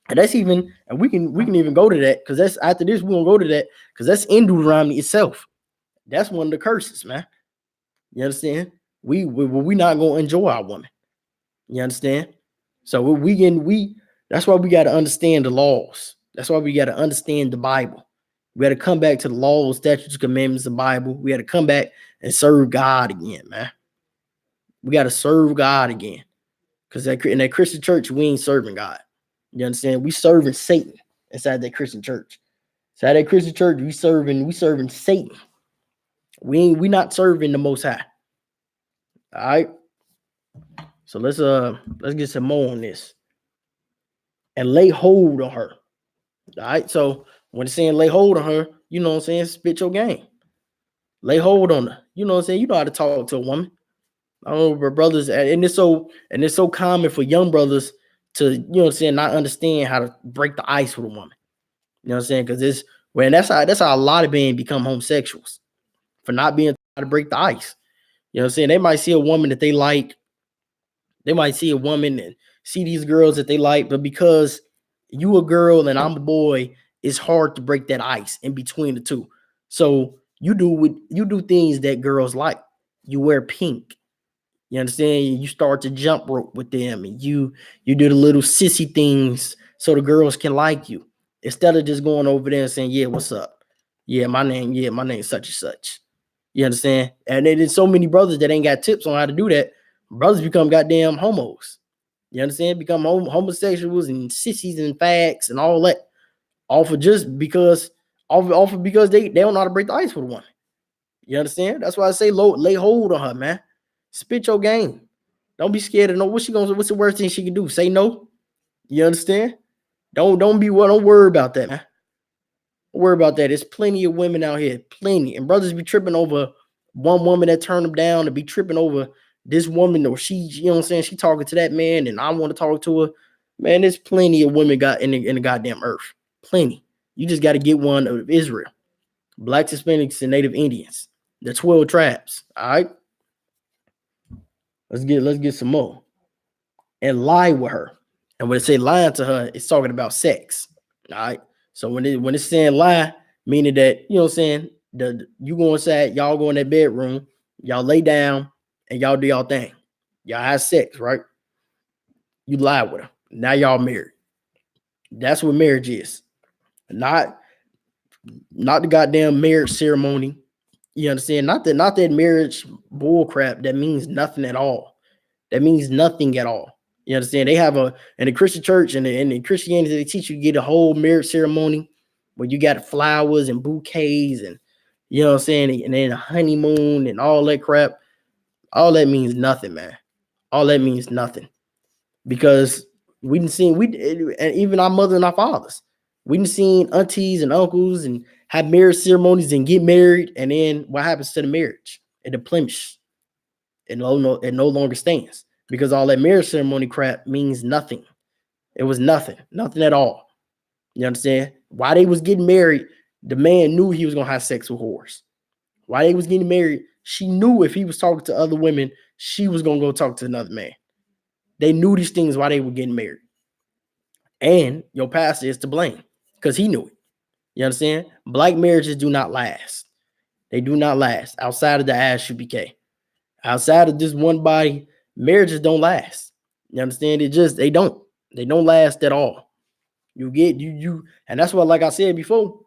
And that's even, and we can even go to that, because that's after this, we're gonna go to that, because that's in Deuteronomy itself. That's one of the curses, man. You understand? We not gonna enjoy our woman. You understand? So that's why we got to understand the laws. That's why we got to understand the Bible. We got to come back to the laws, statutes, commandments of the Bible. We got to come back and serve God again, man. We got to serve God again. Because in that Christian church, we ain't serving God. You understand? We serving Satan inside that Christian church. Inside that Christian church, we serving Satan. We not serving the Most High. All right. So let's get some more on this. And lay hold on her. All right. So when it's saying lay hold on her, you know what I'm saying? Spit your game. Lay hold on her. You know what I'm saying? You know how to talk to a woman. I don't know, but brothers, and it's so common for young brothers to, you know what I'm saying, not understand how to break the ice with a woman. You know what I'm saying? Because it's when that's how a lot of men become homosexuals, for not being how to break the ice. You know what I'm saying? They might see a woman that they like. They might see a woman and see these girls that they like, but because you a girl and I'm a boy, it's hard to break that ice in between the two. So you do things that girls like. You wear pink. You understand? You start to jump rope with them, and you do the little sissy things so the girls can like you, instead of just going over there and saying, "Yeah, what's up? Yeah, my name such and such." You understand? And there's so many brothers that ain't got tips on how to do that. Brothers become goddamn homos. You understand? Become homosexuals and sissies and fags and all that. Off of just because, off of because they don't know how to break the ice with a woman. You understand? That's why I say lay hold on her, man. Spit your game. Don't be scared to know what's the worst thing she can do? Say no. You understand? Don't worry about that, man. Don't worry about that. There's plenty of women out here, plenty. And brothers be tripping over one woman that turned them down, to be tripping over this woman, or she, you know what I'm saying, she talking to that man and I want to talk to her. Man, there's plenty of women got in the goddamn earth. Plenty. You just got to get one of Israel. Blacks, Hispanics, and Native Indians. The 12 tribes. All right. Let's get some more. And lie with her. And when they say lying to her, it's talking about sex. All right. So when it's saying lie, meaning that, you know what I'm saying, you go inside, y'all go in that bedroom, y'all lay down, and y'all do y'all thing. Y'all have sex, right? You lie with her. Now y'all married. That's what marriage is. Not the goddamn marriage ceremony. You understand? Not that marriage bull crap that means nothing at all. That means nothing at all. You understand? They have in the Christian church and in Christianity, they teach you to get a whole marriage ceremony where you got flowers and bouquets and, you know what I'm saying, and then a honeymoon and all that crap. All that means nothing, man. All that means nothing. Because we didn't see, and even our mother and our fathers, we didn't see aunties and uncles and have marriage ceremonies and get married, and then what happens to the marriage? It deplenishes. It no longer stands because all that marriage ceremony crap means nothing. It was nothing at all. You understand? Why they was getting married, the man knew he was gonna have sex with whores. Why they was getting married, she knew if he was talking to other women, she was gonna go talk to another man. They knew these things while they were getting married. And your pastor is to blame because he knew it. You understand? Black marriages do not last. They do not last outside of the I.S.U.P.K. Outside of this one body, marriages don't last. You understand? They don't. They don't last at all. You get you, and that's why, like I said before,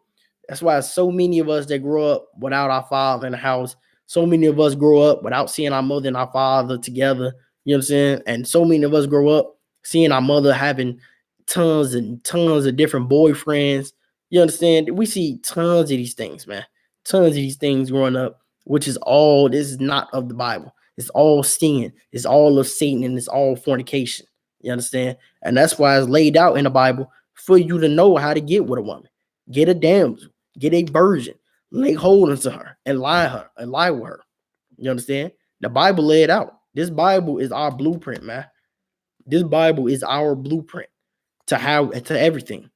that's why so many of us that grow up without our father in the house, so many of us grow up without seeing our mother and our father together. You know what I'm saying? And so many of us grow up seeing our mother having tons and tons of different boyfriends. You understand? We see tons of these things, man. Tons of these things growing up, which is all, this is not of the Bible. It's all sin. It's all of Satan, and it's all fornication. You understand? And that's why it's laid out in the Bible for you to know how to get with a woman. Get a damsel, get a virgin, lay hold into her and lie with her. You understand? The Bible laid out. This Bible is our blueprint, man. This Bible is our blueprint to how to everything.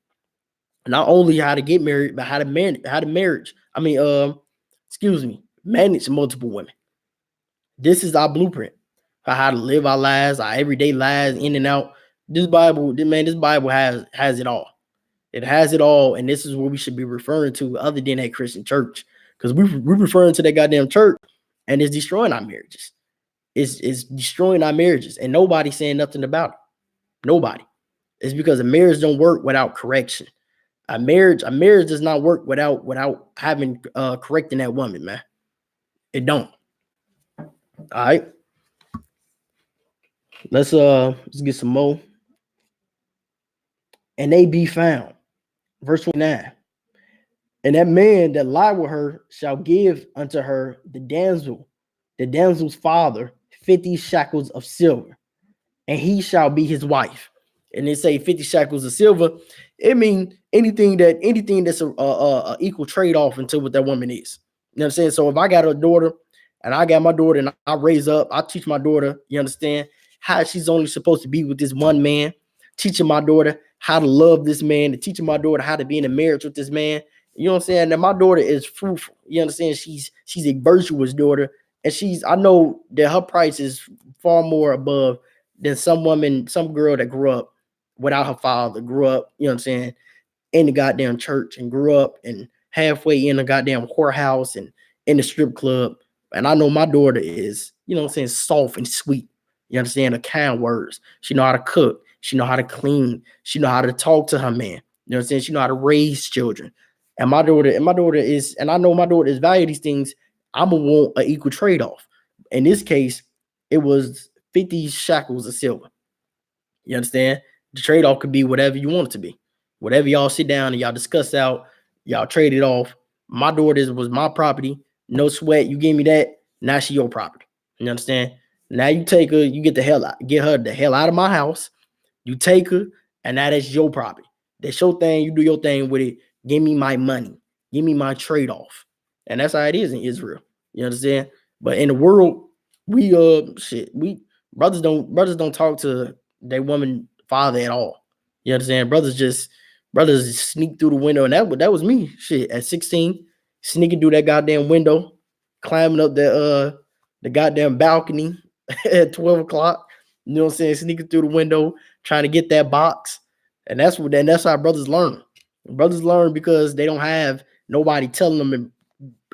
Not only how to get married, but how to manage, manage multiple women. This is our blueprint for how to live our lives, our everyday lives, in and out. This Bible has it all. It has it all, and this is what we should be referring to, other than that Christian church, because we're referring to that goddamn church, and it's destroying our marriages. It's destroying our marriages, and nobody's saying nothing about it. Nobody. It's because a marriage don't work without correction. A marriage does not work without having correcting that woman, man. It don't. All right. Let's get some more. And they be found. Verse 29. And that man that lied with her shall give unto her the damsel's father, 50 shekels of silver, and he shall be his wife. And they say 50 shekels of silver. It means anything that's a equal trade-off into what that woman is. You know what I'm saying? So if I got a daughter and I got my daughter and I raise up, I teach my daughter, you understand, how she's only supposed to be with this one man, teaching my daughter how to love this man, and teaching my daughter how to be in a marriage with this man. You know what I'm saying? That my daughter is fruitful. You understand? She's a virtuous daughter, and I know that her price is far more above than some girl that grew up without her father, grew up, you know what I'm saying, in the goddamn church, and grew up and halfway in a goddamn whorehouse and in the strip club. And I know my daughter is, you know what I'm saying, soft and sweet. You understand? The kind words. She know how to cook. She know how to clean. She know how to talk to her man. You know what I'm saying? She know how to raise children. And I know my daughter is value these things. I'm gonna want an equal trade-off. In this case, it was 50 shekels of silver. You understand? The trade-off could be whatever you want it to be. Whatever y'all sit down and y'all discuss out, y'all trade it off. My daughter was my property. No sweat. You gave me that. Now she your property. You understand? Now you take her, you get her the hell out of my house. You take her, and now that's your property. That's your thing. You do your thing with it. Give me my money. Give me my trade-off. And that's how it is in Israel. You understand? But in the world, we brothers don't talk to their woman father at all. You understand? Brothers sneak through the window, and that was me. Shit, at 16, sneaking through that goddamn window, climbing up the goddamn balcony at 12 o'clock. You know what I'm saying? Sneaking through the window, trying to get that box. And that's how brothers learn. Brothers learn because they don't have nobody telling them and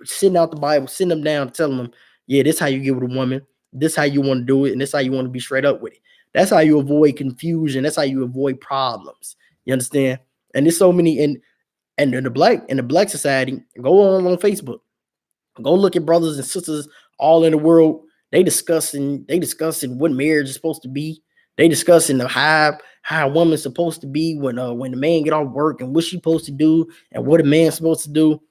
sitting out the Bible, sitting them down, telling them, yeah, this is how you get with a woman. This is how you want to do it. And this is how you want to be straight up with it. That's how you avoid confusion. That's how you avoid problems. You understand? And there's so many in the black society. Go on Facebook. Go look at brothers and sisters all in the world. They discussing what marriage is supposed to be. They discussing how a woman's supposed to be when the man get off work, and what she's supposed to do and what a man's supposed to do.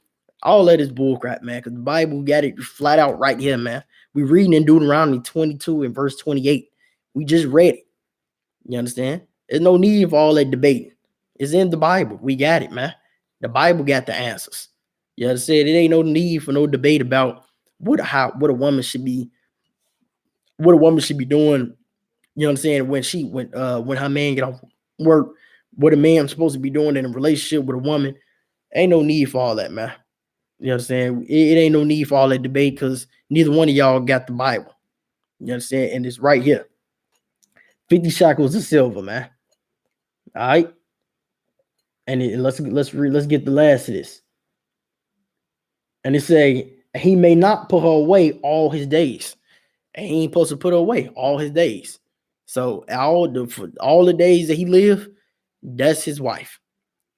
All that is bullcrap, man, because the Bible got it flat out right here, man. We reading in Deuteronomy 22 and verse 28. We just read it. You understand? There's no need for all that debating. It's in the Bible. We got it, man. The Bible got the answers. You understand? It ain't no need for no debate about what a woman should be what a woman should be doing, you know what I'm saying, when her man get off work, what a man's supposed to be doing in a relationship with a woman. Ain't no need for all that, man. You know what I'm saying? It ain't no need for all that debate because neither one of y'all got the Bible. You understand? And it's right here. 50 shekels of silver, man. All right. And let's get the last of this. And it say he may not put her away all his days. And he ain't supposed to put her away all his days. So all the days that he live, that's his wife.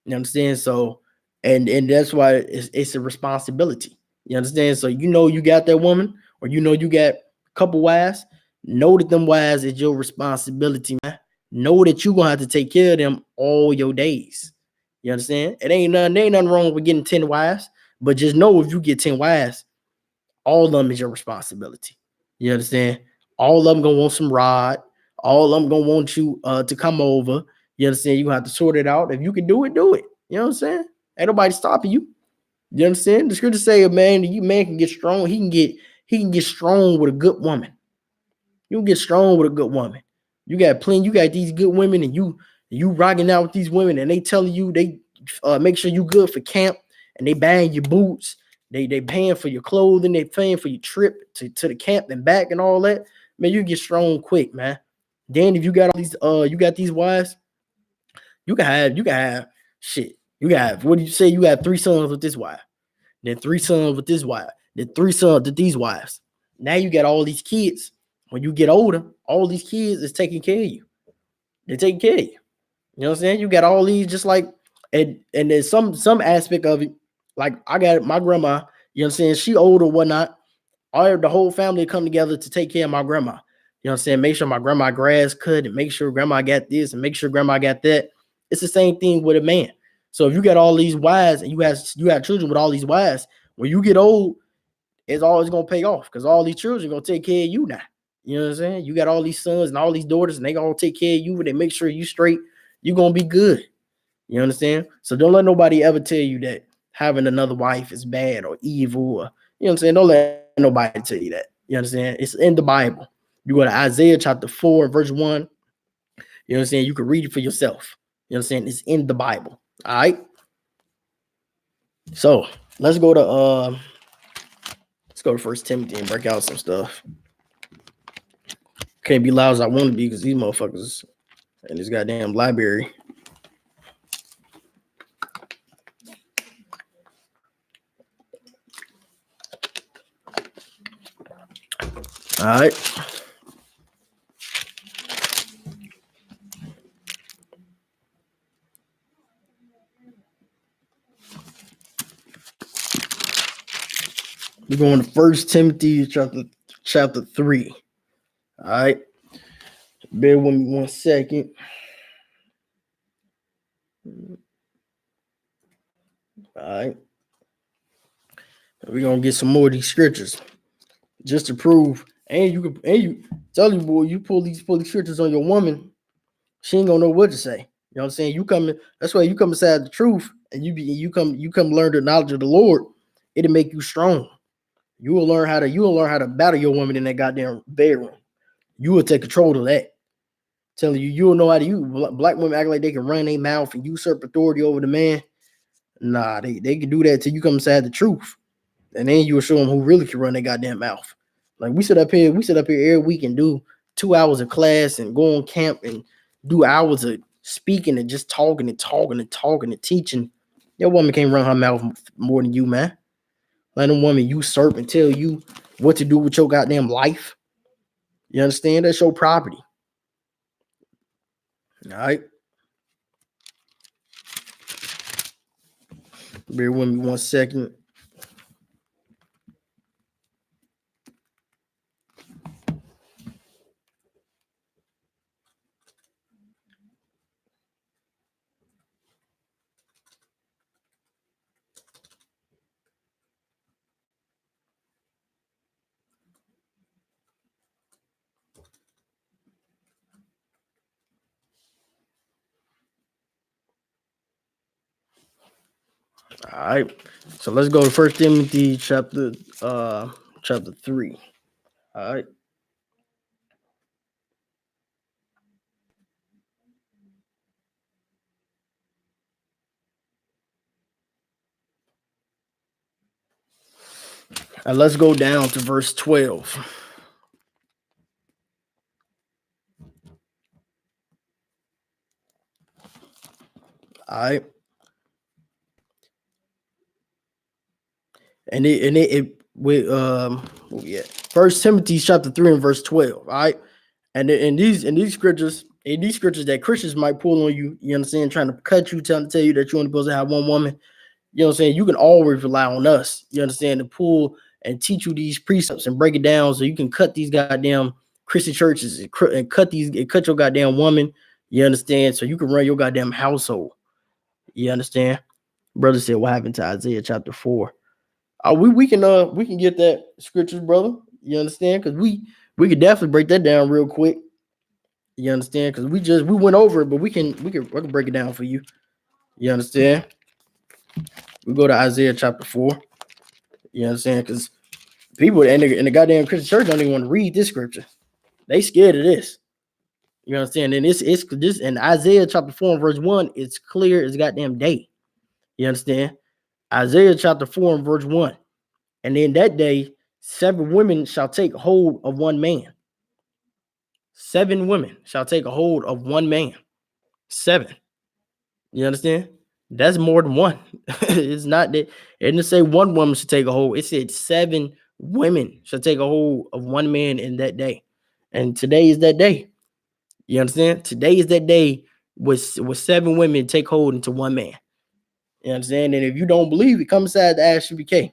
You understand? So and that's why it's a responsibility. You understand? So you got that woman, or you got a couple wives. Know that them wives is your responsibility, man. Know that you're gonna have to take care of them all your days. You understand? There ain't nothing wrong with getting 10 wives, but just know if you get 10 wives, all of them is your responsibility. You understand? All of them gonna want some rod. All of them gonna want you to come over. You understand? You gonna have to sort it out. If you can do it, do it. You know what I'm saying? Ain't nobody stopping you. You understand? The scripture say a man can get strong. He can get strong with a good woman. You can get strong with a good woman. You got these good women, and you rocking out with these women, and they telling you they make sure you good for camp, and they buying your boots, they paying for your clothing, they paying for your trip to the camp and back and all that. Man, you get strong quick, man. Then if you got all these you got these wives, you can have shit. You got, what do you say? You got 3 sons with this wife, then 3 sons with this wife, then 3 sons with these wives. Now you got all these kids. When you get older, all these kids is taking care of you. They're taking care of you. You know what I'm saying? You got all these, just like, and there's some aspect of it. Like, I got my grandma, you know what I'm saying? She old or whatnot. The whole family come together to take care of my grandma. You know what I'm saying? Make sure my grandma grass cut, and make sure grandma got this, and make sure grandma got that. It's the same thing with a man. So if you got all these wives, and you have children with all these wives, when you get old, it's always gonna pay off, because all these children are gonna take care of you now. You know what I'm saying? You got all these sons and all these daughters, and they gonna take care of you, and they make sure you straight. You're gonna be good. You understand? So don't let nobody ever tell you that having another wife is bad or evil, or, you know what I'm saying? Don't let nobody tell you that. You understand? It's in the Bible. You go to Isaiah chapter 4, verse 1. You know what I'm saying? You can read it for yourself. You know what I'm saying? It's in the Bible. All right. So let's go to First Timothy and break out some stuff. Can't be loud as I want to be because these motherfuckers in this goddamn library. All right. We're going to First Timothy chapter 3. All right. Bear with me 1 second. All right. We're gonna get some more of these scriptures just to prove. And you tell you, boy, you pull these scriptures on your woman, she ain't gonna know what to say. You know what I'm saying? That's why you come inside the truth, and you come learn the knowledge of the Lord. It'll make you strong. You will learn how to battle your woman in that goddamn bedroom. You will take control of that. Telling you will know how to use. Black women act like they can run their mouth and usurp authority over the man. Nah, they can do that till you come inside the truth. And then you will show them who really can run their goddamn mouth. Like, we sit up here every week and do 2 hours of class and go on camp and do hours of speaking and just talking and teaching. Your woman can't run her mouth more than you, man. Let a woman usurp and tell you what to do with your goddamn life. You understand? That's your property. All right. Bear with me 1 second. All right. So let's go to First Timothy chapter 3. All right. And let's go down to verse 12. All right. And it with First Timothy chapter 3 and verse 12. All right. And in these scriptures, that Christians might pull on you, you understand, trying to cut you, tell you that you're only supposed to have one woman. You know what I'm saying? You can always rely on us, you understand, to pull and teach you these precepts and break it down so you can cut these goddamn Christian churches and cut your goddamn woman, you understand, so you can run your goddamn household. You understand? Brother said, what happened to Isaiah chapter 4? We can get that scriptures, brother. You understand? Because we could definitely break that down real quick. You understand? Because we went over it, but we can break it down for you. You understand? We go to Isaiah chapter 4. You understand? Because people in the goddamn Christian church don't even want to read this scripture. They scared of this. You understand? And it's this in Isaiah chapter 4 and verse 1, it's clear as goddamn day. You understand? Isaiah chapter 4 and verse 1. And in that day, 7 women shall take hold of one man. 7 women shall take a hold of one man. 7. You understand? That's more than one. It's not that. It didn't say one woman should take a hold. It said 7 women should take a hold of one man in that day. And today is that day. You understand? Today is that day with 7 women take hold into one man. You understand? And if you don't believe it, come inside the I.S.U.P.K.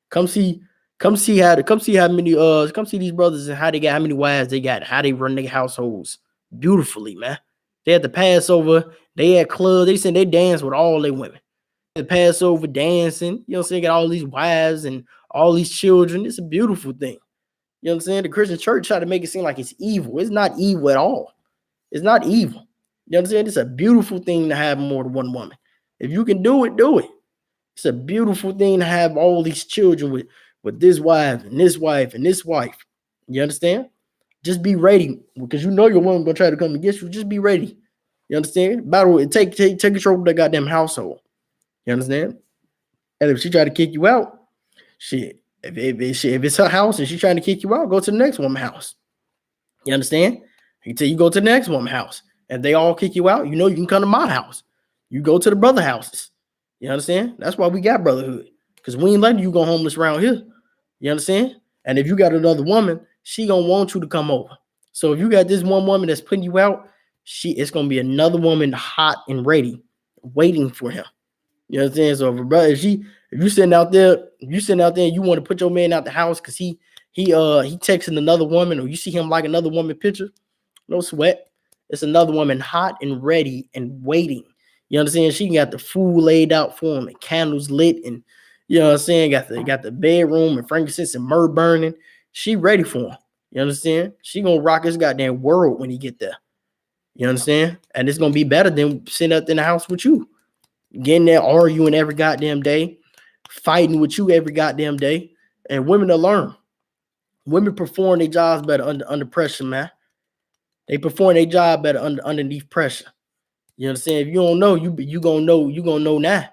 Come see these brothers and how they got, how many wives they got, how they run their households beautifully, man. They had the Passover, they had clubs, they said they dance with all their women. The Passover dancing, you know what I'm saying? Got all these wives and all these children. It's a beautiful thing. You know what I'm saying? The Christian church try to make it seem like it's evil. It's not evil at all. It's not evil. You know what I'm saying? It's a beautiful thing to have more than one woman. If you can do it, do it. It's a beautiful thing to have all these children with this wife and this wife and this wife. You understand? Just be ready, because you know your woman gonna try to come against you. Just be ready. You understand? Battle, take control of that goddamn household. You understand? And if she try to kick you out, shit. If it's her house and she's trying to kick you out, go to the next woman's house. You understand? Until you go to the next woman's house. If they all kick you out, you know you can come to my house. You go to the brother houses. You understand? That's why we got brotherhood. Because we ain't letting you go homeless around here. You understand? And if you got another woman, she gonna want you to come over. So if you got this one woman that's putting you out, it's gonna be another woman hot and ready, waiting for him. You know what I'm saying? So if you sitting out there and you want to put your man out the house because he texting another woman, or you see him like another woman picture, no sweat. It's another woman hot and ready and waiting. You understand? She got the food laid out for him and candles lit, and you know what I'm saying, got the bedroom and frankincense and myrrh burning. She ready for him. You understand? She gonna rock his goddamn world when he get there. You understand? And it's gonna be better than sitting up in the house with you, getting there arguing every goddamn day, fighting with you every goddamn day. And women will learn. Women perform their jobs better under pressure, man. They perform their job better underneath pressure. You understand? If you don't know, you gonna know now.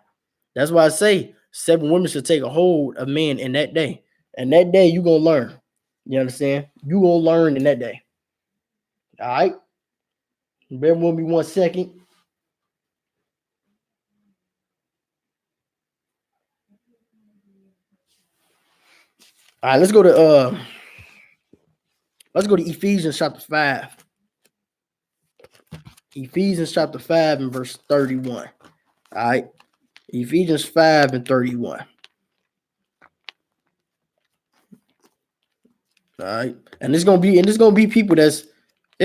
That's why I say 7 women should take a hold of men in that day. And that day you gonna learn. You understand? You gonna learn in that day. All right. Bear with me 1 second. All right, let's go to Ephesians chapter 5. Ephesians chapter 5 and verse 31. All right. Ephesians 5 and 31. All right. And there's gonna be people it's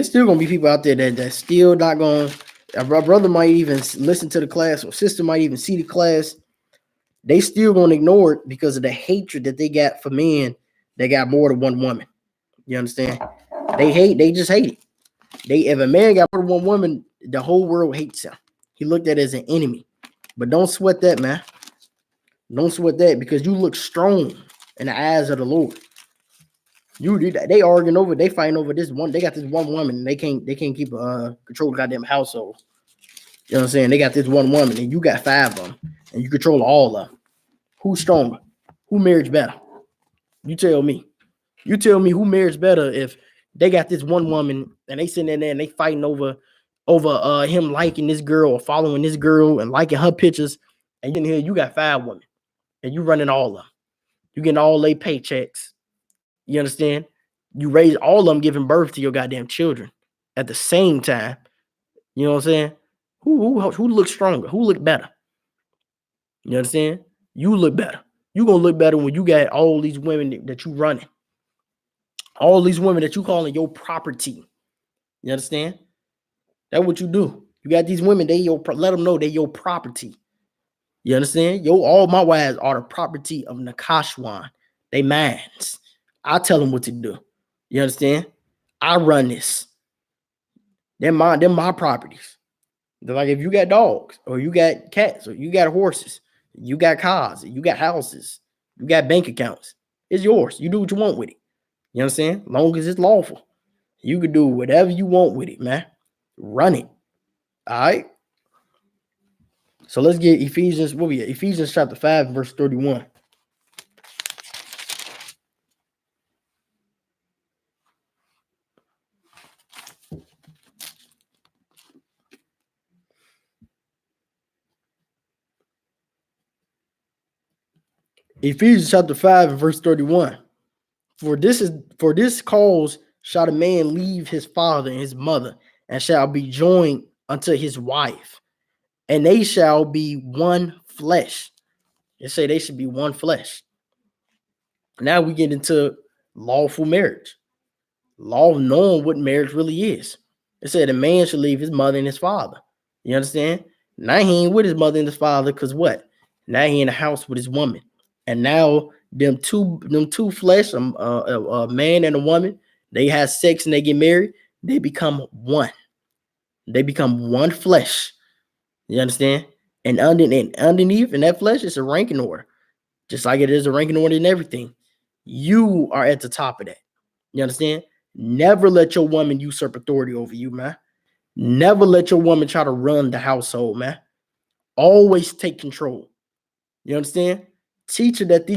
still gonna be people out there that's still not gonna. A brother might even listen to the class, or sister might even see the class. They still gonna ignore it because of the hatred that they got for men that got more than one woman. You understand? They just hate it. If a man got more than one woman, the whole world hates him. He looked at it as an enemy. But don't sweat that, man. Don't sweat that, because you look strong in the eyes of the Lord. They arguing over, they fighting over this one. They got this one woman, and they can't keep control the goddamn household. You know what I'm saying? They got this one woman, and you got 5 of them, and you control all of them. Who's stronger? Who marriage better? You tell me. You tell me who marries better if they got this one woman and they sitting in there and they fighting over him liking this girl or following this girl and liking her pictures, and in here you got 5 women and you running all of them. You getting all their paychecks. You understand? You raise all of them giving birth to your goddamn children at the same time. You know what I'm saying? Who looks stronger? Who look better? You understand? You look better. You gonna look better when you got all these women that you running. All these women that you calling your property. You understand? That's what you do. You got these women, let them know they your property. You understand? All my wives are the property of Nakashwan. They mines. I tell them what to do. You understand? I run this. They're my properties. They're like if you got dogs or you got cats or you got horses, you got cars, you got houses, you got bank accounts. It's yours. You do what you want with it. You understand? As long as it's lawful. You can do whatever you want with it, man. Run it. All right. So let's get Ephesians. What we at? Ephesians chapter 5, verse 31. Ephesians chapter 5 and verse 31. For this cause shall a man leave his father and his mother, and shall be joined unto his wife, and they shall be one flesh. They say they should be one flesh. Now we get into lawful marriage. Law of knowing what marriage really is. It said a man should leave his mother and his father. You understand? Now he ain't with his mother and his father because what? Now he in the house with his woman, and now them two flesh, a man and a woman, they have sex and they get married. They become one. They become one flesh. You understand? And underneath in that flesh, it's a ranking order, just like it is a ranking order in everything. You are at the top of that. You understand? Never let your woman usurp authority over you, man. Never let your woman try to run the household, man. Always take control. You understand? Teach her that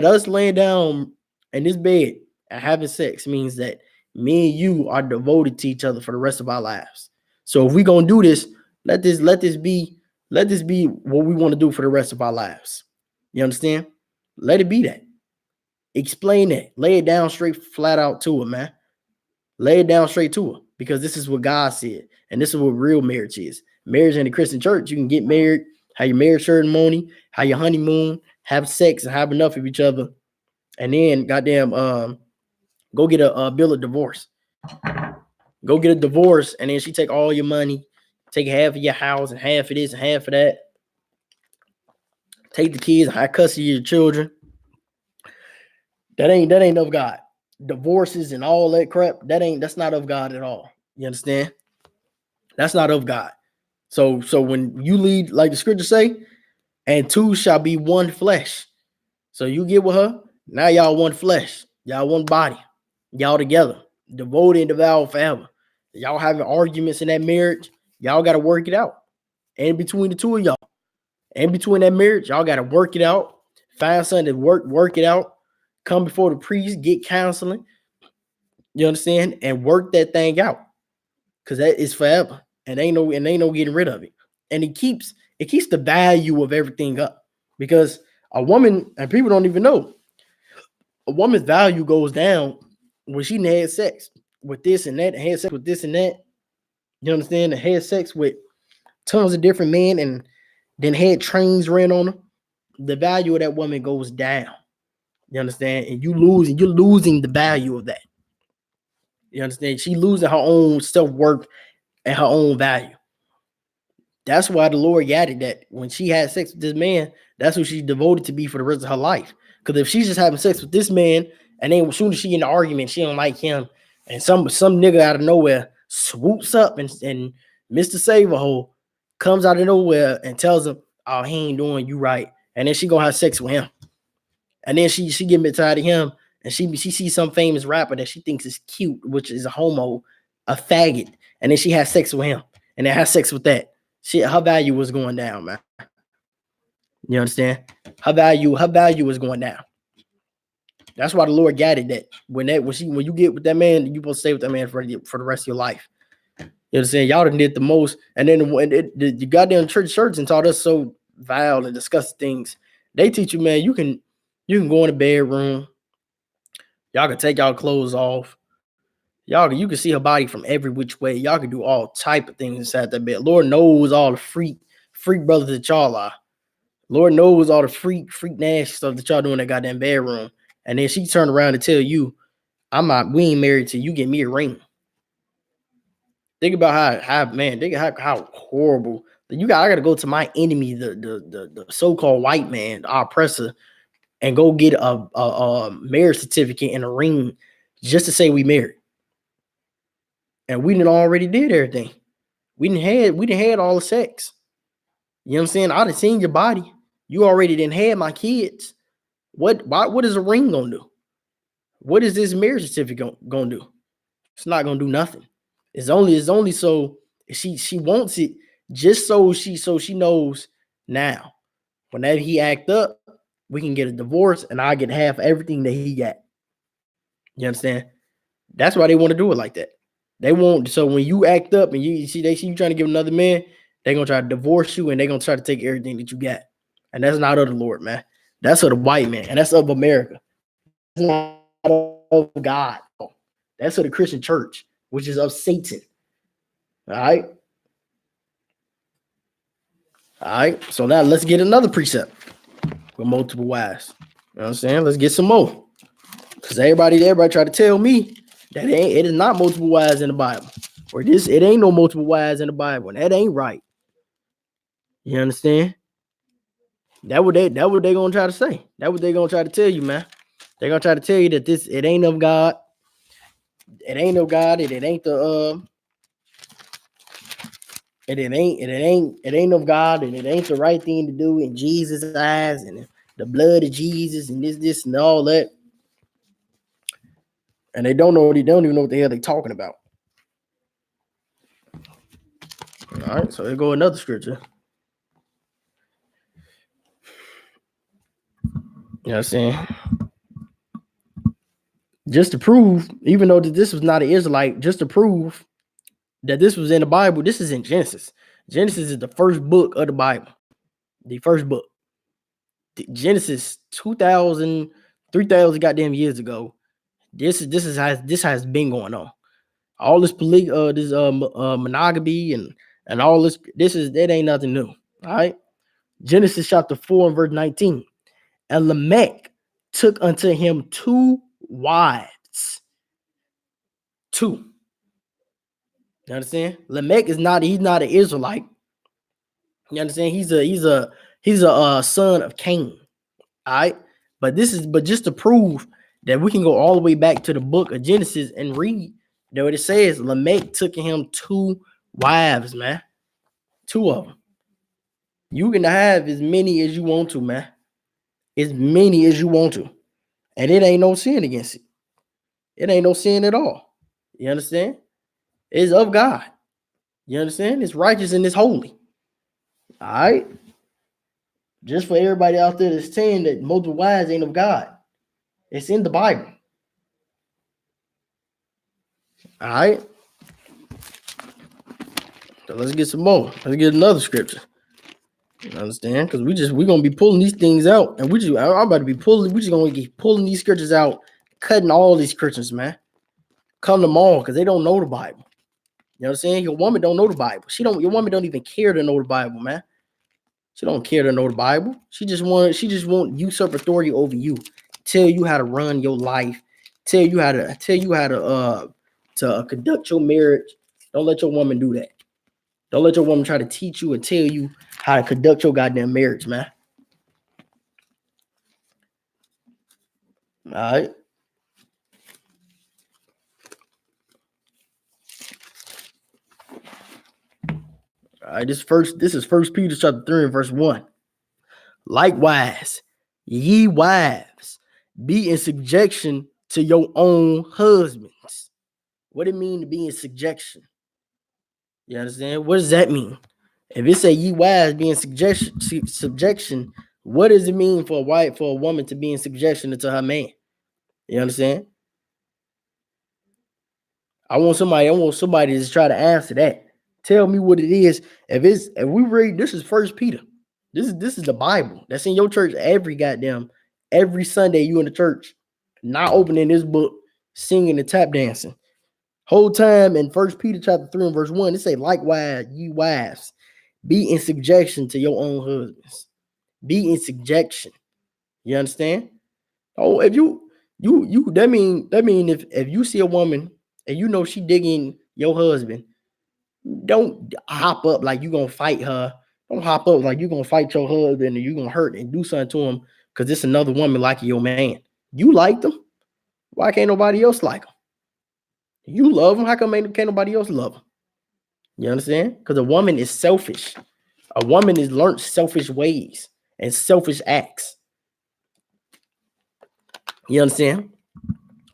us laying down in this bed and having sex means that me and you are devoted to each other for the rest of our lives. So if we're gonna do this, let this be what we want to do for the rest of our lives. You understand? Let it be that. Explain that. Lay it down straight, flat out to her, man. Lay it down straight to her, because this is what God said, and this is what real marriage is. Marriage in the Christian church, you can get married, have your marriage ceremony, have your honeymoon, have sex, and have enough of each other, and then goddamn, go get a bill of divorce. Go get a divorce, and then she take all your money, take half of your house and half of this and half of that. Take the kids, high custody of your children. That ain't of God. Divorces and all that crap, that's not of God at all. You understand? That's not of God. So when you lead, like the scripture say, and two shall be one flesh. So you get with her, now y'all one flesh, y'all one body, y'all together, devoted and devout forever. Y'all having arguments in that marriage, y'all got to work it out. And between the two of y'all, and between that marriage, y'all got to work it out. Find something to work it out. Come before the priest, get counseling. You understand? And work that thing out, because that is forever, and ain't no getting rid of it. And it keeps the value of everything up, because a woman, and people don't even know, a woman's value goes down when she had sex with this and that, and had sex with this and that. You understand? And had sex with tons of different men, and then had trains ran on them. The value of that woman goes down. You understand? And you're losing the value of that. You understand? She losing her own self-worth and her own value. That's why the Lord added that when she had sex with this man, that's who she's devoted to be for the rest of her life. Because if she's just having sex with this man, and then as soon as she in the argument, she don't like him, and some nigga out of nowhere swoops up and Mr. Saverhole comes out of nowhere and tells him, "Oh, he ain't doing you right," and then she gonna have sex with him, and then she get bit tired of him, and she sees some famous rapper that she thinks is cute, which is a homo, a faggot, and then she has sex with him, and then has sex with that. Her value was going down, man. You understand? Her value was going down. That's why the Lord guided that. When you get with that man, you supposed to stay with that man for the rest of your life. You know what I'm saying? Y'all done did the most, and then when the goddamn church and taught us so vile and disgusting things. They teach you, man, you can go in the bedroom. Y'all can take y'all clothes off. You can see her body from every which way. Y'all can do all type of things inside that bed. Lord knows all the freak brothers that y'all are. Lord knows all the freak nasty stuff that y'all do in that goddamn bedroom. And then she turned around and tell you, we ain't married till you get me a ring. Think about how horrible. I gotta go to my enemy, the so-called white man, our oppressor, and go get a marriage certificate and a ring just to say we married. And we done already did everything. We done had all the sex. You know what I'm saying? I done seen your body. You already done had my kids. What is a ring gonna do? What is this marriage certificate gonna do? It's not gonna do nothing. It's only so she wants it just so she knows now. Whenever he act up, we can get a divorce and I get half everything that he got. You understand? That's why they want to do it like that. They won't. So when you act up and they see you trying to give another man, they're gonna try to divorce you and they're gonna try to take everything that you got. And that's not of the Lord, man. That's of the white man, and that's of America. That's not of God. That's of the Christian church, which is of Satan. All right. So now let's get another precept with multiple wives. You know what I'm saying? Let's get some more. Because everybody try to tell me that it is not multiple wives in the Bible. Or it ain't no multiple wives in the Bible. And that ain't right. You understand? That what they gonna try to say. That what they gonna try to tell you, man. They're gonna try to tell you that it ain't of God. It ain't of God, and it ain't of God, and it ain't the right thing to do in Jesus' eyes, and the blood of Jesus, and this and all that. And they don't even know what the hell they talking about. All right, so here go another scripture. You know what I'm saying? Just to prove, even though this was not an Israelite, just to prove that this was in the Bible, this is in Genesis. Genesis is the first book of the Bible. The first book. Genesis 2,000, 3,000 goddamn years ago. This has been going on. All this monogamy and all this that ain't nothing new. All right. Genesis chapter 4 and verse 19. And Lamech took unto him 2 wives. 2. You understand? Lamech he's not an Israelite. You understand? He's a son of Cain. All right. But just to prove that we can go all the way back to the book of Genesis and read that what it says. Lamech took him 2 wives, man. 2 of them. You can have as many as you want to, man. As many as you want to. And it ain't no sin against it. It ain't no sin at all. You understand? It's of God. You understand? It's righteous and it's holy. All right. Just for everybody out there that's saying that multiple wives ain't of God. It's in the Bible. All right. So let's get some more. Let's get another scripture. You understand? Because we're gonna be pulling these things out, and I'm about to be pulling. We just gonna keep pulling these scriptures out, cutting all these Christians, man. Cut them all because they don't know the Bible. You know what I'm saying? Your woman don't know the Bible. Your woman don't even care to know the Bible, man. She don't care to know the Bible. She just want usurp authority over you, tell you how to run your life, tell you how to conduct your marriage. Don't let your woman do that. Don't let your woman try to teach you and tell you how to conduct your goddamn marriage, man. All right. All right. This is First Peter chapter 3 and verse 1. Likewise, ye wives, be in subjection to your own husbands. What it mean to be in subjection? You understand? What does that mean? If it say ye wives be in subjection, what does it mean for a woman to be in subjection to her man? You understand? I want somebody to just try to answer that. Tell me what it is. If we read, this is First Peter. This is the Bible. That's in your church every Sunday you in the church, not opening this book, singing and tap dancing. Whole time in First Peter chapter 3 and verse 1, it say, likewise, ye wives, be in subjection to your own husbands. Be in subjection. You understand? Oh, if you that mean if you see a woman and you know she digging your husband, don't hop up like you gonna fight her. Don't hop up like you gonna fight your husband and you gonna hurt and do something to him because it's another woman like your man. You like them. Why can't nobody else like them? You love them. How come can't nobody else love them? You understand? Because a woman is selfish. A woman is learned selfish ways and selfish acts. You understand?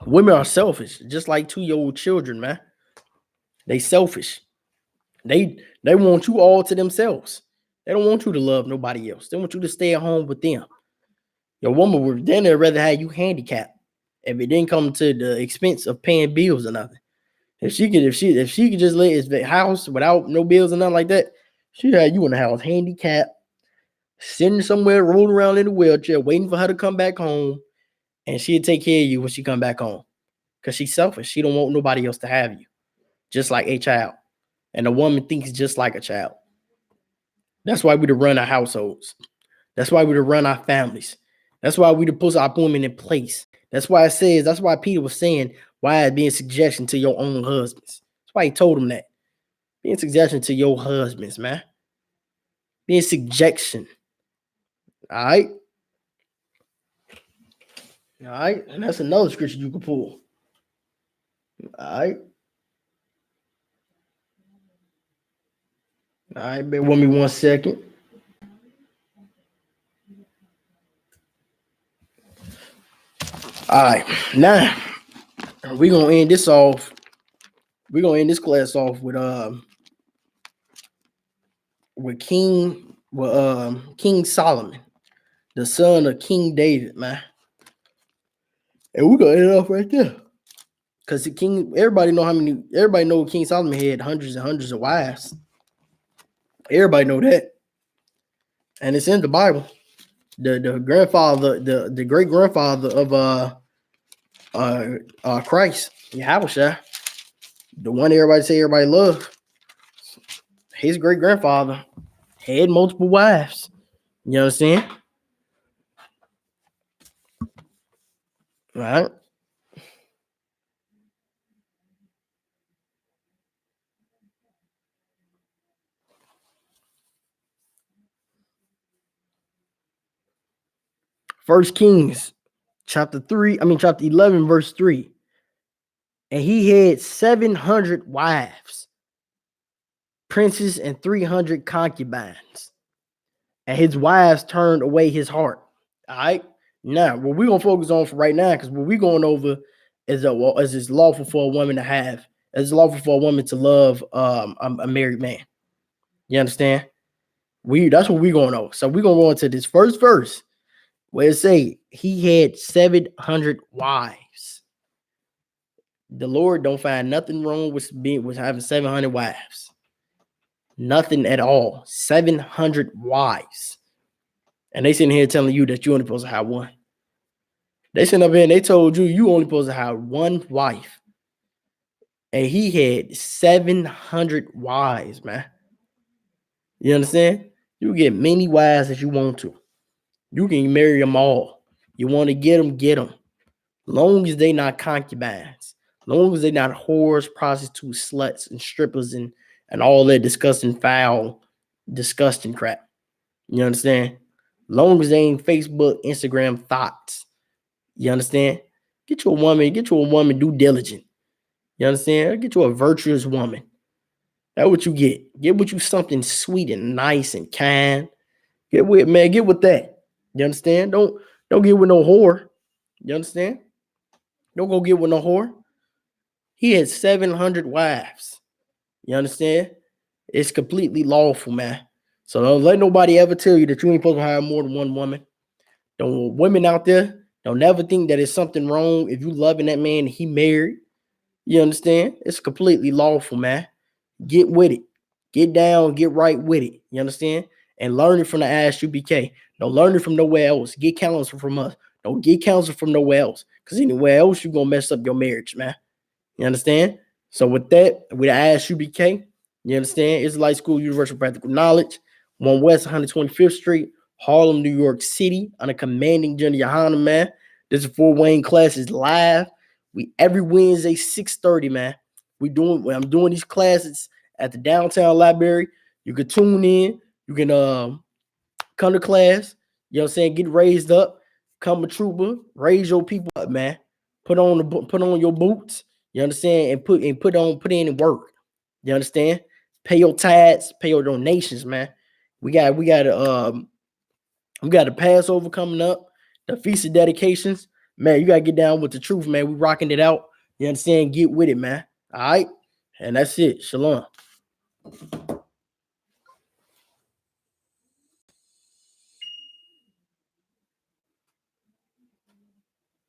Women are selfish, just like 2-year-old children, man. They selfish. They want you all to themselves. They don't want you to love nobody else. They want you to stay at home with them. Your woman would then rather have you handicapped if it didn't come to the expense of paying bills or nothing. If she could just live in the house without no bills or nothing like that, she'd have you in the house handicapped, sitting somewhere, rolling around in a wheelchair, waiting for her to come back home, and she'd take care of you when she come back home. Because she's selfish. She don't want nobody else to have you. Just like a child. And a woman thinks just like a child. That's why we to run our households. That's why we to run our families. That's why we to put our women in place. That's why Peter was saying, why be in subjection to your own husbands. That's why he told them that. Be in subjection to your husbands, man. Be in subjection. All right? All right? And that's another scripture you can pull. All right? All right, bear with me 1 second. All right, now we're gonna end this off. We're gonna end this class off with King Solomon, the son of King David, man. And we're gonna end it off right there. Because everybody know King Solomon had hundreds and hundreds of wives. Everybody know that. And it's in the Bible. The grandfather, the great grandfather of Christ, Yahushua, the one everybody love, his great grandfather had multiple wives. You know what I'm saying? All right. First Kings, chapter 11, verse 3. And he had 700 wives, princes, and 300 concubines. And his wives turned away his heart. All right. Now, what we're gonna focus on for right now, because what we're going over is it's lawful for a woman to have, it's lawful for a woman to love a married man. You understand? That's what we're going over. So we're gonna go into this first verse where it say he had 700 wives. The Lord don't find nothing wrong with having 700 wives. Nothing at all. 700 wives. And they sitting here telling you that you only supposed to have one. They sitting up here and they told you only supposed to have one wife. And he had 700 wives, man. You understand? You get many wives that you want to. You can marry them all. You want to get them. Long as they not concubines. Long as they not whores, prostitutes, sluts, and strippers, and all that disgusting, foul, disgusting crap. You understand? Long as they ain't Facebook, Instagram thoughts. You understand? Get you a woman due diligent. You understand? Get you a virtuous woman. That's what you get. Get with you something sweet and nice and kind. Get with that. You understand? Don't get with no whore. You understand? Don't go get with no whore. He had 700 wives. You understand? It's completely lawful, man. So don't let nobody ever tell you that you ain't supposed to have more than one woman. Don't women out there, Don't never think that it's something wrong if you loving that man and he married. You understand? It's completely lawful, man. Get with it. Get down, get right with it. You understand? And learn it from the I.S.U.P.K. Don't learn it from nowhere else. Get counsel from us. Don't get counsel from nowhere else. Because anywhere else, you're going to mess up your marriage, man. You understand? So with that, with I.S.U.P.K, you understand? Israelite School Universal Practical Knowledge, 1 West 125th Street, Harlem, New York City, under commanding Gen.YAHANNA, man. This is Fort Wayne classes live. We every Wednesday, 6:30, man. I'm doing these classes at the downtown library. You can tune in, you can come to class, you know what I'm saying? Get raised up, come a trooper, raise your people up, man. Put on your boots, you understand, and put in work. You understand? Pay your tithes, pay your donations, man. We got the Passover coming up, the Feast of Dedications. Man, you gotta get down with the truth, man. We rocking it out. You understand? Get with it, man. All right. And that's it. Shalom.